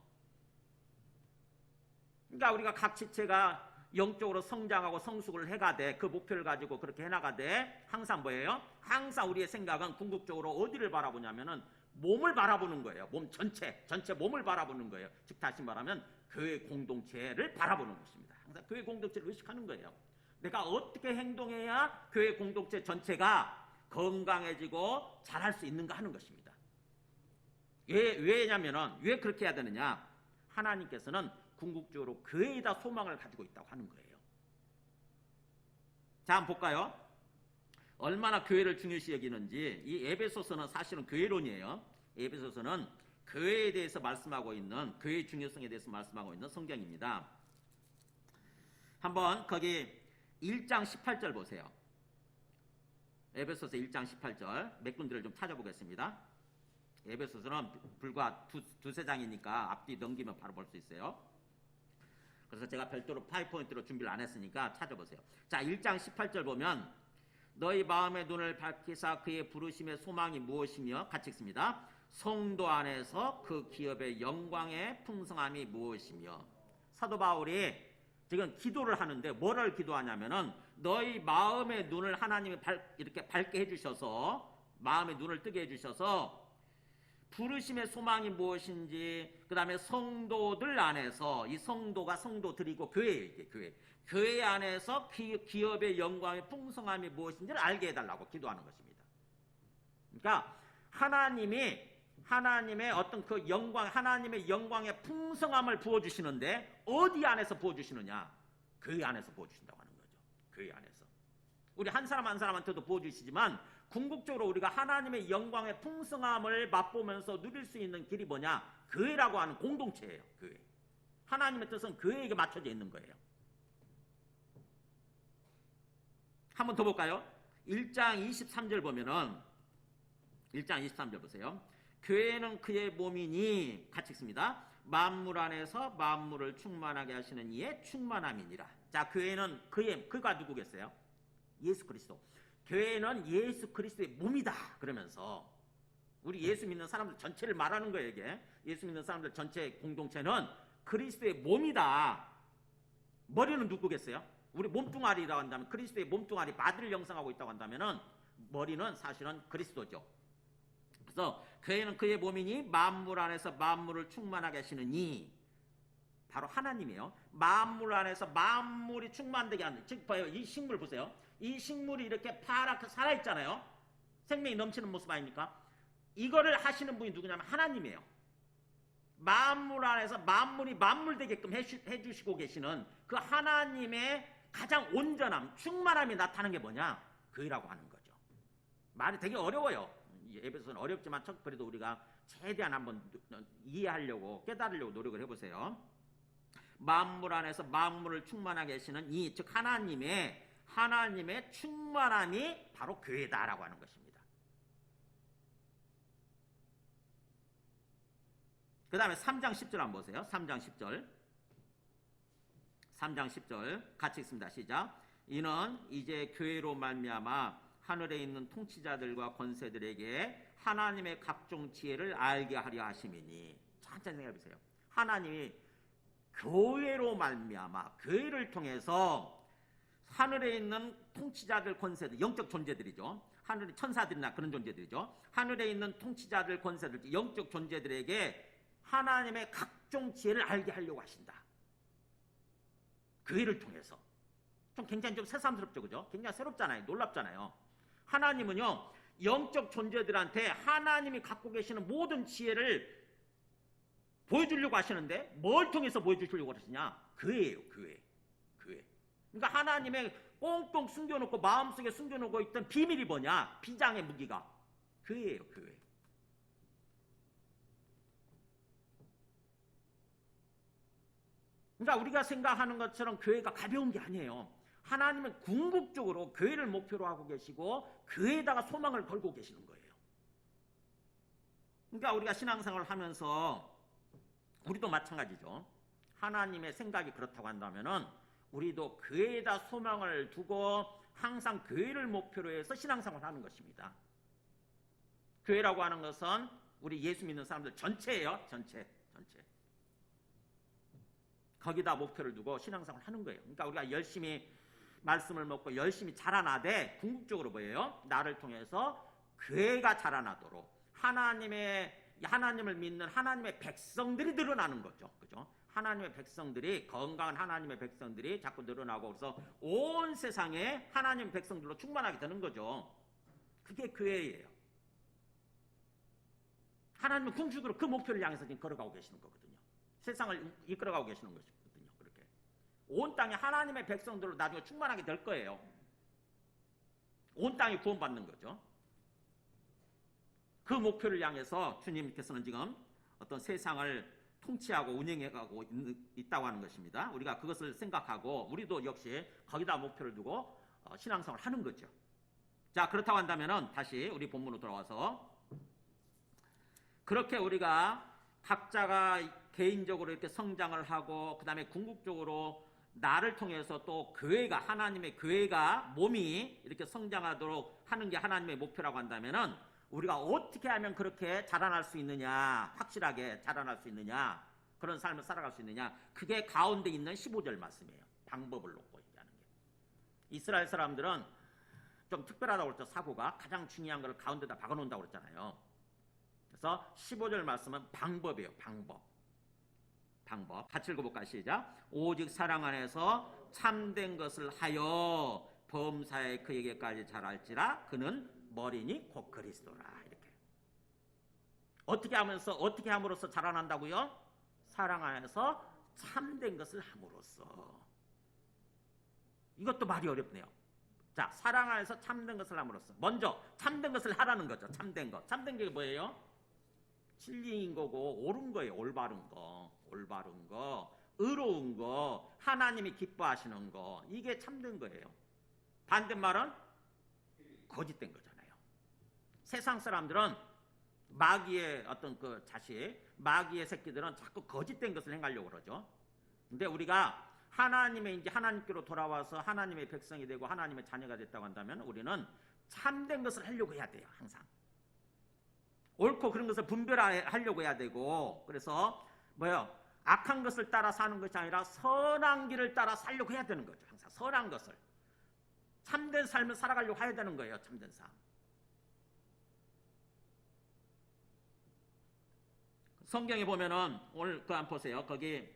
그러니까 우리가 각 지체가 영적으로 성장하고 성숙을 해가되 그 목표를 가지고 그렇게 해나가되 항상 뭐예요? 항상 우리의 생각은 궁극적으로 어디를 바라보냐면은 몸을 바라보는 거예요. 몸 전체 몸을 바라보는 거예요. 즉 다시 말하면 교회 공동체를 바라보는 것입니다. 항상 교회 공동체를 의식하는 거예요. 내가 어떻게 행동해야 교회 공동체 전체가 건강해지고 잘할 수 있는가 하는 것입니다. 왜냐면은 왜 그렇게 해야 되느냐? 하나님께서는 궁극적으로 교회에다 소망을 가지고 있다고 하는 거예요. 자, 한번 볼까요? 얼마나 교회를 중요시 여기는지. 이 에베소서는 사실은 교회론이에요. 에베소서는 교회에 대해서 말씀하고 있는, 교회의 중요성에 대해서 말씀하고 있는 성경입니다. 한번 거기 1장 18절 보세요. 에베소서 1장 18절 몇 군데를 좀 찾아보겠습니다. 에베소서는 불과 두세 장이니까 앞뒤 넘기면 바로 볼 수 있어요. 그래서 제가 별도로 파이포인트로 준비를 안 했으니까 찾아보세요. 자, 1장 18절 보면 너희 마음의 눈을 밝히사 그의 부르심의 소망이 무엇이며 같이 읽습니다. 성도 안에서 그 기업의 영광의 풍성함이 무엇이며. 사도 바울이 지금 기도를 하는데 뭐를 기도하냐면은 너희 마음의 눈을 하나님이 이렇게 밝게 해주셔서 마음의 눈을 뜨게 해주셔서 부르심의 소망이 무엇인지, 그 다음에 성도들 안에서, 이 성도가 성도들이고 교회 안에서 기업의 영광의 풍성함이 무엇인지를 알게 해달라고 기도하는 것입니다. 그러니까 하나님의 어떤 그 영광, 하나님의 영광의 풍성함을 부어주시는데 어디 안에서 부어주시느냐? 교회 안에서 부어주신다고 하는 거죠. 교회 안에서. 우리 한 사람 한 사람한테도 부어주시지만 궁극적으로 우리가 하나님의 영광의 풍성함을 맛보면서 누릴 수 있는 길이 뭐냐? 교회라고 하는 공동체예요. 교회. 하나님의 뜻은 교회에게 맞춰져 있는 거예요. 한 번 더 볼까요? 1장 23절 보면은 1장 23절 보세요. 교회는 그의 몸이니 같이 읽습니다. 만물 안에서 만물을 충만하게 하시는 이의 충만함이니라. 자, 교회는 그가 누구겠어요? 예수 그리스도. 교회는 예수 그리스도의 몸이다. 그러면서 우리 예수 믿는 사람들 전체를 말하는 거예요. 이게 예수 믿는 사람들 전체 공동체는 그리스도의 몸이다. 머리는 누구겠어요? 우리 몸뚱아리라고 한다면, 그리스도의 몸뚱아리 바디를 형성하고 있다고 한다면은 머리는 사실은 그리스도죠. 그래서 교회는 그의 몸이니 만물 안에서 만물을 충만하게 하시는 이 바로 하나님이에요. 만물 안에서 만물이 충만되게 하는, 즉 봐요. 이 식물 보세요. 이 식물이 이렇게 파랗게 살아있잖아요. 생명이 넘치는 모습 아닙니까? 이거를 하시는 분이 누구냐면 하나님이에요. 만물 안에서 만물이 만물되게끔 해주시고 계시는 그 하나님의 가장 온전함, 충만함이 나타나는 게 뭐냐? 교회라고 하는 거죠. 말이 되게 어려워요. 에베소는 어렵지만 그래도 우리가 최대한 한번 이해하려고 깨달으려고 노력을 해보세요. 만물 안에서 만물을 충만하게 하시는 이 즉 하나님의 충만함이 바로 교회다라고 하는 것입니다. 그 다음에 3장 10절 한번 보세요. 3장 10절 같이 읽습니다. 시작. 이는 이제 교회로 말미암아 하늘에 있는 통치자들과 권세들에게 하나님의 각종 지혜를 알게 하려 하심이니. 천천히 생각해 보세요. 하나님이 교회로 말미암아 교회를 통해서 하늘에 있는 통치자들 권세들, 영적 존재들이죠. 하늘의 천사들이나 그런 존재들이죠. 하늘에 있는 통치자들 권세들, 영적 존재들에게 하나님의 각종 지혜를 알게 하려고 하신다. 교회를 통해서. 좀 굉장히 좀 새삼스럽죠, 그죠? 굉장히 새롭잖아요. 놀랍잖아요. 하나님은요, 영적 존재들한테 하나님이 갖고 계시는 모든 지혜를 보여주려고 하시는데 뭘 통해서 보여주시려고 하시냐? 교회예요, 교회. 그러니까 하나님의 꽁꽁 숨겨놓고 마음속에 숨겨놓고 있던 비밀이 뭐냐? 비장의 무기가 교회예요, 교회. 그러니까 우리가 생각하는 것처럼 교회가 가벼운 게 아니에요. 하나님은 궁극적으로 교회를 목표로 하고 계시고 교회에다가 소망을 걸고 계시는 거예요. 그러니까 우리가 신앙생활을 하면서 우리도 마찬가지죠. 하나님의 생각이 그렇다고 한다면은 우리도 교회에다 소망을 두고 항상 교회를 목표로 해서 신앙생활을 하는 것입니다. 교회라고 하는 것은 우리 예수 믿는 사람들 전체예요. 전체. 거기다 목표를 두고 신앙생활을 하는 거예요. 그러니까 우리가 열심히 말씀을 먹고 열심히 자라나되 궁극적으로 뭐예요? 나를 통해서 교회가 자라나도록 하나님을 믿는 하나님의 백성들이 늘어나는 거죠. 그죠? 하나님의 백성들이, 건강한 하나님의 백성들이 자꾸 늘어나고, 그래서 온 세상에 하나님 백성들로 충만하게 되는 거죠. 그게 교회예요. 하나님은 궁극적으로 그 목표를 향해서 지금 걸어가고 계시는 거거든요. 세상을 이끌어가고 계시는 것이거든요. 그렇게 온 땅에 하나님의 백성들로 나중에 충만하게 될 거예요. 온 땅이 구원받는 거죠. 그 목표를 향해서 주님께서는 지금 어떤 세상을 통치하고 운영해가고 있다고 하는 것입니다. 우리가 그것을 생각하고 우리도 역시 거기다 목표를 두고 신앙생활을 하는 거죠. 자, 그렇다고 한다면은 다시 우리 본문으로 돌아와서 그렇게 우리가 각자가 개인적으로 이렇게 성장을 하고 그 다음에 궁극적으로 나를 통해서 또 교회가, 하나님의 교회가 몸이 이렇게 성장하도록 하는 게 하나님의 목표라고 한다면은 우리가 어떻게 하면 그렇게 자라날 수 있느냐, 확실하게 자라날 수 있느냐, 그런 삶을 살아갈 수 있느냐, 그게 가운데 있는 15절 말씀이에요. 방법을 놓고 얘기하는 게. 이스라엘 사람들은 좀 특별하다고 그랬죠. 사고가 가장 중요한 걸 가운데다 박아놓는다고 그랬잖아요. 그래서 15절 말씀은 방법이에요. 방법. 같이 읽어볼까요? 시작. 오직 사랑 안에서 참된 것을 하여 범사에 그에게까지 자랄지라. 그는 머리니 곧 그리스도라. 이렇게. 어떻게 함으로써 자라난다고요? 사랑 안에서 참된 것을 함으로써. 이것도 말이 어렵네요. 자, 사랑 안에서 참된 것을 함으로써. 먼저 참된 것을 하라는 거죠. 참된 것. 참된 게 뭐예요? 진리인 거고 옳은 거예요. 올바른 거, 의로운 거, 하나님이 기뻐하시는 거. 이게 참된 거예요. 반대말은 거짓된 거잖아요. 세상 사람들은 마귀의 어떤 그 자식, 마귀의 새끼들은 자꾸 거짓된 것을 행하려고 그러죠. 근데 우리가 이제 하나님께로 돌아와서 하나님의 백성이 되고 하나님의 자녀가 됐다고 한다면 우리는 참된 것을 하려고 해야 돼요. 항상. 옳고 그런 것을 분별하려고 해야 되고, 그래서 악한 것을 따라 사는 것이 아니라 선한 길을 따라 살려고 해야 되는 거죠. 항상 선한 것을. 참된 삶을 살아가려고 해야 되는 거예요. 참된 삶. 성경에 보면은 오늘 그거 한번 보세요. 거기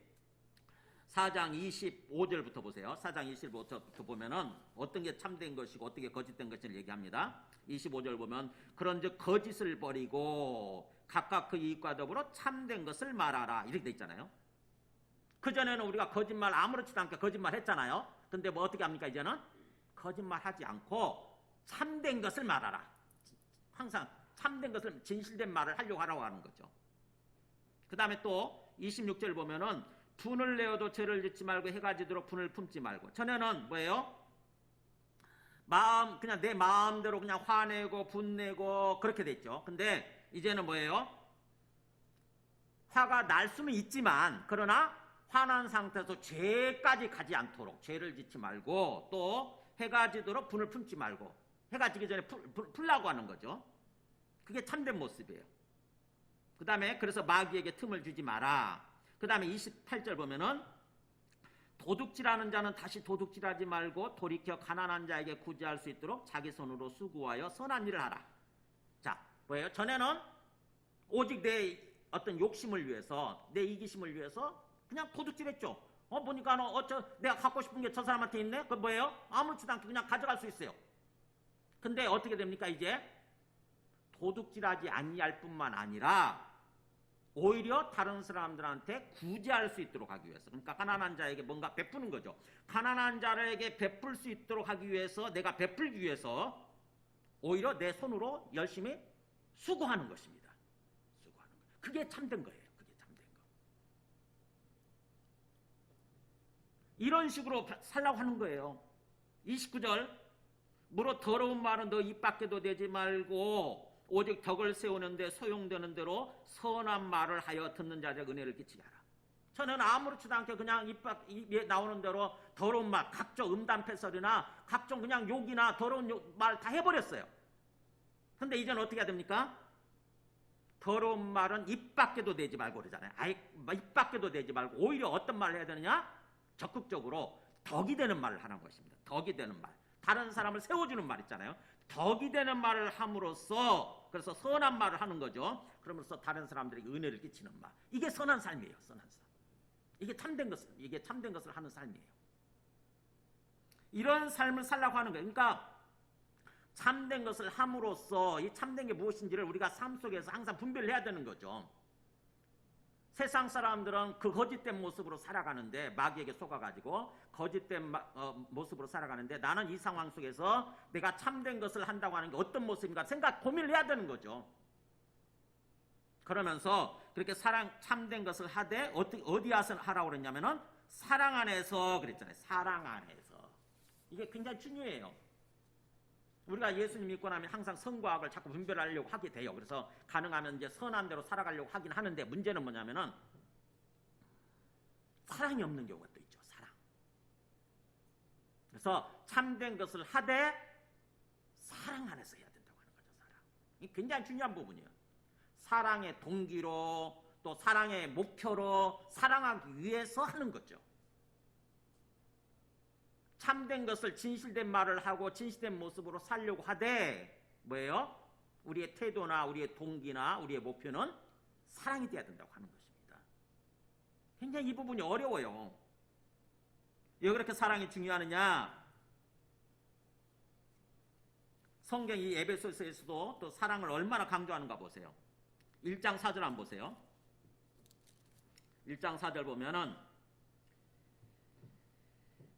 4장 25절부터 보세요. 4장 25절부터 보면은 어떤 게 참된 것이고 어떤 게 거짓된 것을 얘기합니다. 25절 보면 그런즉 거짓을 버리고 각각 그 이익과 더불어 참된 것을 말하라 이렇게 돼 있잖아요. 그전에는 우리가 거짓말 아무렇지도 않게 거짓말 했잖아요. 근데 뭐 어떻게 합니까? 이제는 거짓말 하지 않고 참된 것을 말하라. 항상 참된 것을 진실된 말을 하려고 하라고 하는 거죠. 그 다음에 또 26절 보면은 분을 내어도 죄를 짓지 말고 해가 지도록 분을 품지 말고. 전에는 뭐예요? 그냥 내 마음대로 그냥 화내고 분내고 그렇게 됐죠. 근데 이제는 뭐예요? 화가 날 수는 있지만 그러나 화난 상태에서 죄까지 가지 않도록 죄를 짓지 말고 또 해가 지도록 분을 품지 말고 해가 지기 전에 풀라고 하는 거죠. 그게 참된 모습이에요. 그 다음에 그래서 마귀에게 틈을 주지 마라. 그 다음에 28절 보면은 도둑질하는 자는 다시 도둑질하지 말고 돌이켜 가난한 자에게 구제할 수 있도록 자기 손으로 수고하여 선한 일을 하라. 자, 뭐예요? 전에는 오직 내 어떤 욕심을 위해서 내 이기심을 위해서 그냥 도둑질했죠. 보니까 내가 갖고 싶은 게 저 사람한테 있네? 그건 뭐예요? 아무렇지도 않게 그냥 가져갈 수 있어요. 근데 어떻게 됩니까? 이제 도둑질하지 아니할 뿐만 아니라 오히려 다른 사람들한테 구제할 수 있도록 하기 위해서, 그러니까 가난한 자에게 뭔가 베푸는 거죠. 가난한 자에게 베풀 수 있도록 하기 위해서, 내가 베풀기 위해서 오히려 내 손으로 열심히 수고하는 것입니다. 수고하는 거. 그게 참된 거예요. 그게 참된 거. 이런 식으로 살라고 하는 거예요. 29절 무릇 더러운 말은 너 입 밖에도 내지 말고 오직 덕을 세우는데 소용되는 대로 선한 말을 하여 듣는 자에게 은혜를 끼치게 하라. 저는 아무렇지도 않게 그냥 입에 나오는 대로 더러운 말, 각종 음담패설이나 각종 그냥 욕이나 더러운 말 다 해버렸어요. 근데 이제는 어떻게 해야 됩니까? 더러운 말은 입 밖에도 내지 말고 그러잖아요. 아예 입 밖에도 내지 말고 오히려 어떤 말을 해야 되느냐? 적극적으로 덕이 되는 말을 하는 것입니다. 덕이 되는 말. 다른 사람을 세워주는 말 있잖아요. 덕이 되는 말을 함으로써 그래서 선한 말을 하는 거죠. 그러면서 다른 사람들에게 은혜를 끼치는 말. 이게 선한 삶이에요. 선한 삶. 이게 참된 것을 하는 삶이에요. 이런 삶을 살라고 하는 거예요. 그러니까 참된 것을 함으로써 이 참된 게 무엇인지를 우리가 삶 속에서 항상 분별을 해야 되는 거죠. 세상 사람들은 그 거짓된 모습으로 살아가는데 마귀에게 속아가지고 거짓된 모습으로 살아가는데 나는 이 상황 속에서 내가 참된 것을 한다고 하는 게 어떤 모습인가 고민을 해야 되는 거죠. 그러면서 그렇게 참된 것을 하되 어디에서 하라고 그랬냐면은 사랑 안에서 그랬잖아요. 사랑 안에서. 이게 굉장히 중요해요. 우리가 예수님 믿고 나면 항상 선과 악을 자꾸 분별하려고 하게 돼요. 그래서 가능하면 이제 선한 대로 살아가려고 하긴 하는데 문제는 뭐냐면은 사랑이 없는 경우가 또 있죠. 사랑. 그래서 참된 것을 하되 사랑 안에서 해야 된다고 하는 거죠. 사랑. 이게 굉장히 중요한 부분이에요. 사랑의 동기로 또 사랑의 목표로 사랑하기 위해서 하는 거죠. 참된 것을 진실된 말을 하고 진실된 모습으로 살려고 하되 뭐예요? 우리의 태도나 우리의 동기나 우리의 목표는 사랑이 돼야 된다고 하는 것입니다. 굉장히 이 부분이 어려워요. 왜 그렇게 사랑이 중요하느냐? 성경이 에베소서에서도 또 사랑을 얼마나 강조하는가 보세요. 1장 4절 한번 보세요. 1장 4절 보면은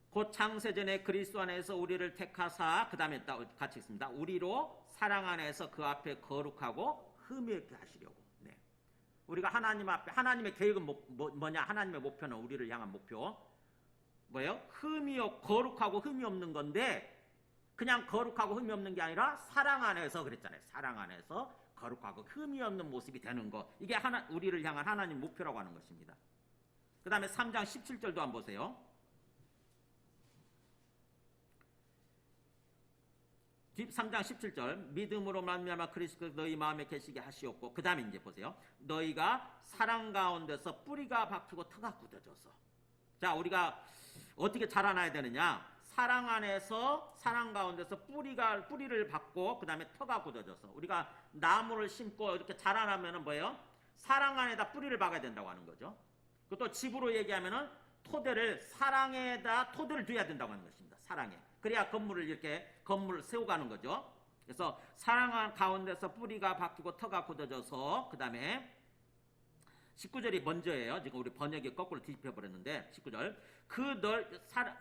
곧 창세전에 그리스도 안에서 우리를 택하사 그 다음에 같이 있습니다. 우리로 사랑 안에서 그 앞에 거룩하고 흠이 없게 하시려고. 네. 우리가 하나님 앞에 하나님의 계획은 뭐냐? 하나님의 목표는 우리를 향한 목표 뭐예요? 거룩하고 흠이 없는 건데 그냥 거룩하고 흠이 없는 게 아니라 사랑 안에서 그랬잖아요. 사랑 안에서 거룩하고 흠이 없는 모습이 되는 거. 이게 우리를 향한 하나님 목표라고 하는 것입니다. 그 다음에 3장 17절도 한번 보세요. 3장 17절 믿음으로 말미암아 그리스도께서 너희 마음에 계시게 하시었고 그 다음에 이제 보세요. 너희가 사랑 가운데서 뿌리가 박히고 터가 굳어져서. 자, 우리가 어떻게 자라나야 되느냐? 사랑 안에서 사랑 가운데서 뿌리를 박고 그 다음에 터가 굳어져서 우리가 나무를 심고 이렇게 자라나면은 뭐예요? 사랑 안에다 뿌리를 박아야 된다고 하는 거죠. 또 집으로 얘기하면은 토대를 사랑에다 토대를 둬야 된다고 하는 것입니다. 사랑에. 그래야 건물을 세워가는 거죠. 그래서 사랑 가운데서 뿌리가 박히고 터가 굳어져서 그 다음에 19절이 먼저예요. 지금 우리 번역이 거꾸로 뒤집혀 버렸는데 19절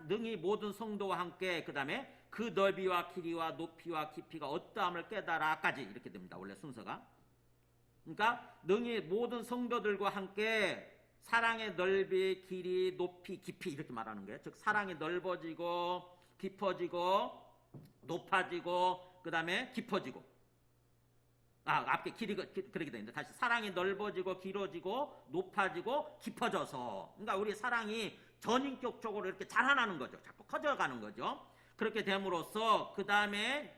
능히 모든 성도와 함께 그 다음에 그 넓이와 길이와 높이와 깊이가 어떠함을 깨달아까지 이렇게 됩니다. 원래 순서가. 그러니까 능히 모든 성도들과 함께 사랑의 넓이, 길이, 높이, 깊이 이렇게 말하는 거예요. 즉 사랑이 넓어지고 깊어지고 높아지고 그 다음에 깊어지고 앞에 길이가 그렇게 되는데 다시 사랑이 넓어지고 길어지고 높아지고 깊어져서 그러니까 우리 사랑이 전인격적으로 이렇게 자라나는 거죠. 자꾸 커져가는 거죠. 그렇게 됨으로써 그 다음에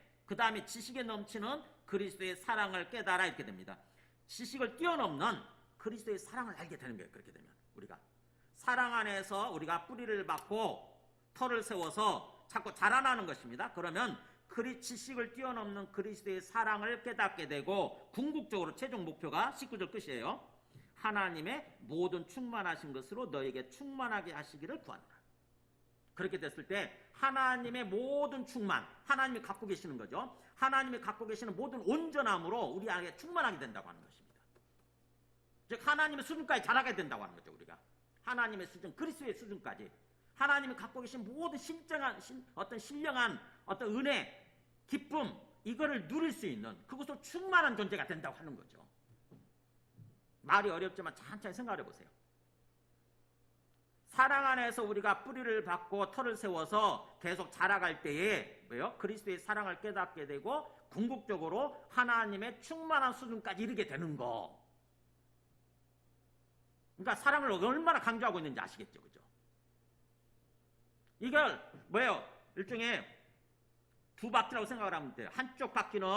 지식에 넘치는 그리스도의 사랑을 깨달아 이렇게 됩니다. 지식을 뛰어넘는 그리스도의 사랑을 알게 되는 거예요. 그렇게 되면 우리가 사랑 안에서 우리가 뿌리를 박고 터를 세워서 자꾸 자라나는 것입니다. 그러면 지식을 뛰어넘는 그리스도의 사랑을 깨닫게 되고 궁극적으로 최종 목표가 19절 끝이에요. 하나님의 모든 충만하신 것으로 너에게 충만하게 하시기를 구하노라. 그렇게 됐을 때 하나님의 모든 충만, 하나님이 갖고 계시는 거죠. 하나님이 갖고 계시는 모든 온전함으로 우리 안에 충만하게 된다고 하는 것입니다. 즉 하나님의 수준까지 자라게 된다고 하는 거죠. 우리가 하나님의 수준, 그리스도의 수준까지 하나님이 갖고 계신 모든 신령한 어떤 은혜, 기쁨 이거를 누릴 수 있는 그것으로 충만한 존재가 된다고 하는 거죠. 말이 어렵지만 천천히 생각해 보세요. 사랑 안에서 우리가 뿌리를 박고 터를 세워서 계속 자라갈 때에 뭐요? 그리스도의 사랑을 깨닫게 되고 궁극적으로 하나님의 충만한 수준까지 이르게 되는 거. 그러니까 사랑을 얼마나 강조하고 있는지 아시겠죠, 그죠? 이걸 뭐예요? 일종의 두 바퀴라고 생각을 하면 돼요. 한쪽 바퀴는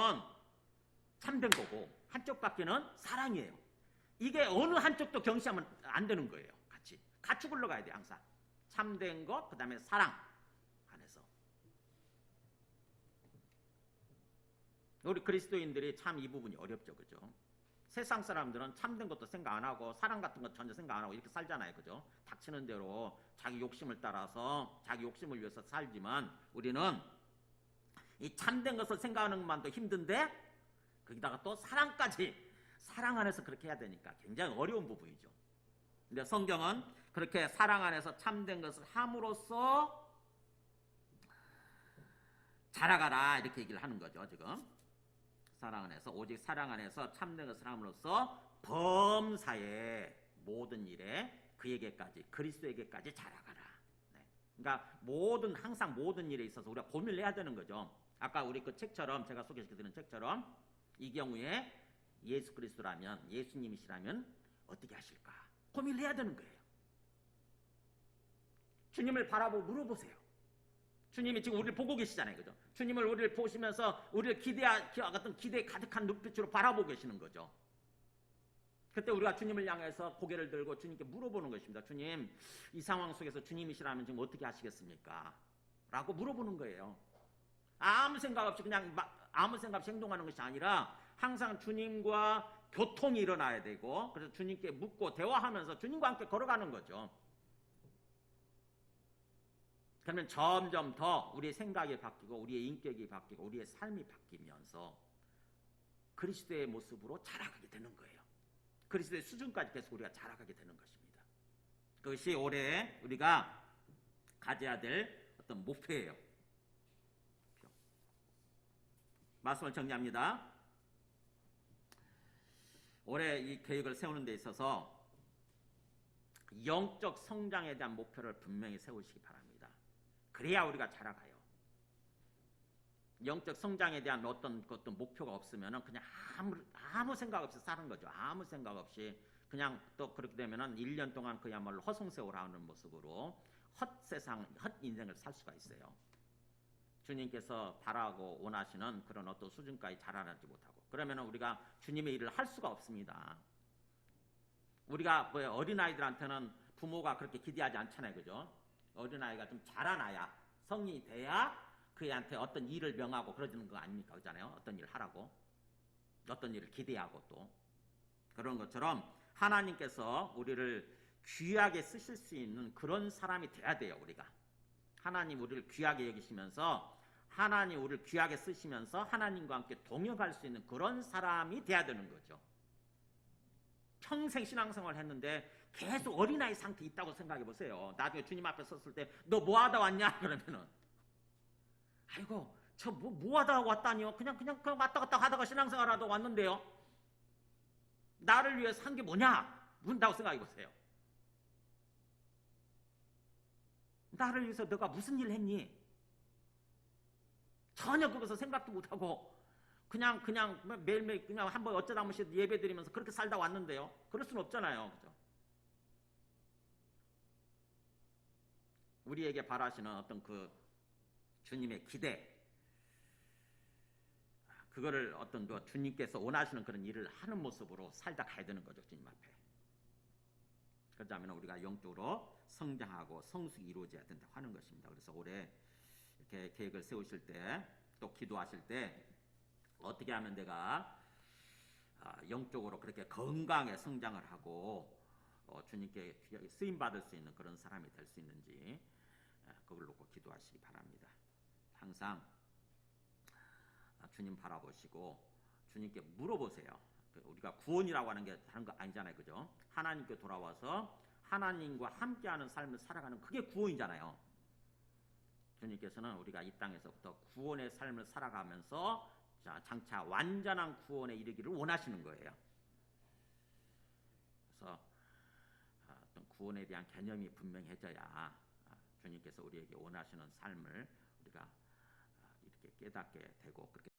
참된 거고 한쪽 바퀴는 사랑이에요. 이게 어느 한쪽도 경시하면 안 되는 거예요. 같이 굴러가야 돼요. 항상 참된 것, 그 다음에 사랑 안에서 우리 그리스도인들이 참 이 부분이 어렵죠, 그죠? 세상 사람들은 참된 것도 생각 안 하고 사랑 같은 것 전혀 생각 안 하고 이렇게 살잖아요, 그죠? 닥치는 대로 자기 욕심을 따라서 자기 욕심을 위해서 살지만 우리는 이 참된 것을 생각하는 것만도 힘든데 거기다가 또 사랑까지 사랑 안에서 그렇게 해야 되니까 굉장히 어려운 부분이죠. 근데 성경은 그렇게 사랑 안에서 참된 것을 함으로써 자라가라 이렇게 얘기를 하는 거죠. 지금 사랑 안에서 오직 사랑 안에서 참된 것을 함으로써 범사의 모든 일에 그에게까지 그리스도에게까지 자라가라. 네. 그러니까 항상 모든 일에 있어서 우리가 고민을 해야 되는 거죠. 아까 우리 그 책처럼 제가 소개시켜드린 책처럼 이 경우에 예수 그리스도라면 예수님이시라면 어떻게 하실까 고민을 해야 되는 거예요. 주님을 바라보고 물어보세요. 주님이 지금 우리를 보고 계시잖아요, 그죠? 주님을 우리를 보시면서 우리를 어떤 기대에 가득한 눈빛으로 바라보고 계시는 거죠. 그때 우리가 주님을 향해서 고개를 들고 주님께 물어보는 것입니다. 주님, 이 상황 속에서 주님이시라면 지금 어떻게 하시겠습니까? 라고 물어보는 거예요. 아무 생각 없이 그냥 아무 생각 없이 행동하는 것이 아니라 항상 주님과 교통이 일어나야 되고 그래서 주님께 묻고 대화하면서 주님과 함께 걸어가는 거죠. 그러면 점점 더 우리의 생각이 바뀌고 우리의 인격이 바뀌고 우리의 삶이 바뀌면서 그리스도의 모습으로 자라가게 되는 거예요. 그리스도의 수준까지 계속 우리가 자라가게 되는 것입니다. 그것이 올해 우리가 가져야 될 어떤 목표예요. 말씀을 정리합니다. 올해 이 계획을 세우는 데 있어서 영적 성장에 대한 목표를 분명히 세우시기 바랍니다. 그래야 우리가 자라가요. 영적 성장에 대한 어떤 목표가 없으면 그냥 아무 생각 없이 사는 거죠. 아무 생각 없이 그냥 또 그렇게 되면 1년 동안 그야말로 허송세월하는 모습으로 헛 인생을 살 수가 있어요. 주님께서 바라고 원하시는 그런 어떤 수준까지 자라나지 못하고 그러면 우리가 주님의 일을 할 수가 없습니다. 우리가 어린아이들한테는 부모가 그렇게 기대하지 않잖아요, 그죠? 어린아이가 좀 자라나야 성인이 돼야 그애한테 어떤 일을 명하고 그러지는 거 아닙니까? 그잖아요. 어떤 일을 하라고 어떤 일을 기대하고 또 그런 것처럼 하나님께서 우리를 귀하게 쓰실 수 있는 그런 사람이 돼야 돼요. 우리가 하나님 우리를 귀하게 여기시면서 하나님 우리를 귀하게 쓰시면서 하나님과 함께 동역할 수 있는 그런 사람이 돼야 되는 거죠. 평생 신앙생활을 했는데 계속 어린아이 상태에 있다고 생각해 보세요. 나중에 주님 앞에 섰을 때 너 뭐 하다 왔냐? 그러면은 아이고 저 뭐 하다 왔다니요? 그냥 왔다 갔다 하다가 신앙생활 하다 왔는데요. 나를 위해서 한 게 뭐냐? 묻는다고 생각해 보세요. 나를 위해서 너가 무슨 일 했니? 전혀 그것을 생각도 못하고 그냥 매일매일 그냥 한번 어쩌다 한 번씩 예배 드리면서 그렇게 살다 왔는데요. 그럴 수는 없잖아요. 그죠? 우리에게 바라시는 어떤 그 주님의 기대, 그거를 어떤 그 주님께서 원하시는 그런 일을 하는 모습으로 살다 가야 되는 거죠. 주님 앞에. 그러자면 우리가 영적으로 성장하고 성숙이 이루어져야 된다고 하는 것입니다. 그래서 올해 이렇게 계획을 세우실 때 또 기도하실 때 어떻게 하면 내가 영적으로 그렇게 건강에 성장을 하고 주님께 귀하게 쓰임받을 수 있는 그런 사람이 될 수 있는지 그걸 놓고 기도하시기 바랍니다. 항상 주님 바라보시고 주님께 물어보세요. 우리가 구원이라고 하는 게 다른 거 아니잖아요. 그죠? 하나님께 돌아와서 하나님과 함께하는 삶을 살아가는 그게 구원이잖아요. 주님께서는 우리가 이 땅에서부터 구원의 삶을 살아가면서 장차 완전한 구원에 이르기를 원하시는 거예요. 그래서 어떤 구원에 대한 개념이 분명해져야 주님께서 우리에게 원하시는 삶을 우리가 이렇게 깨닫게 되고 그렇게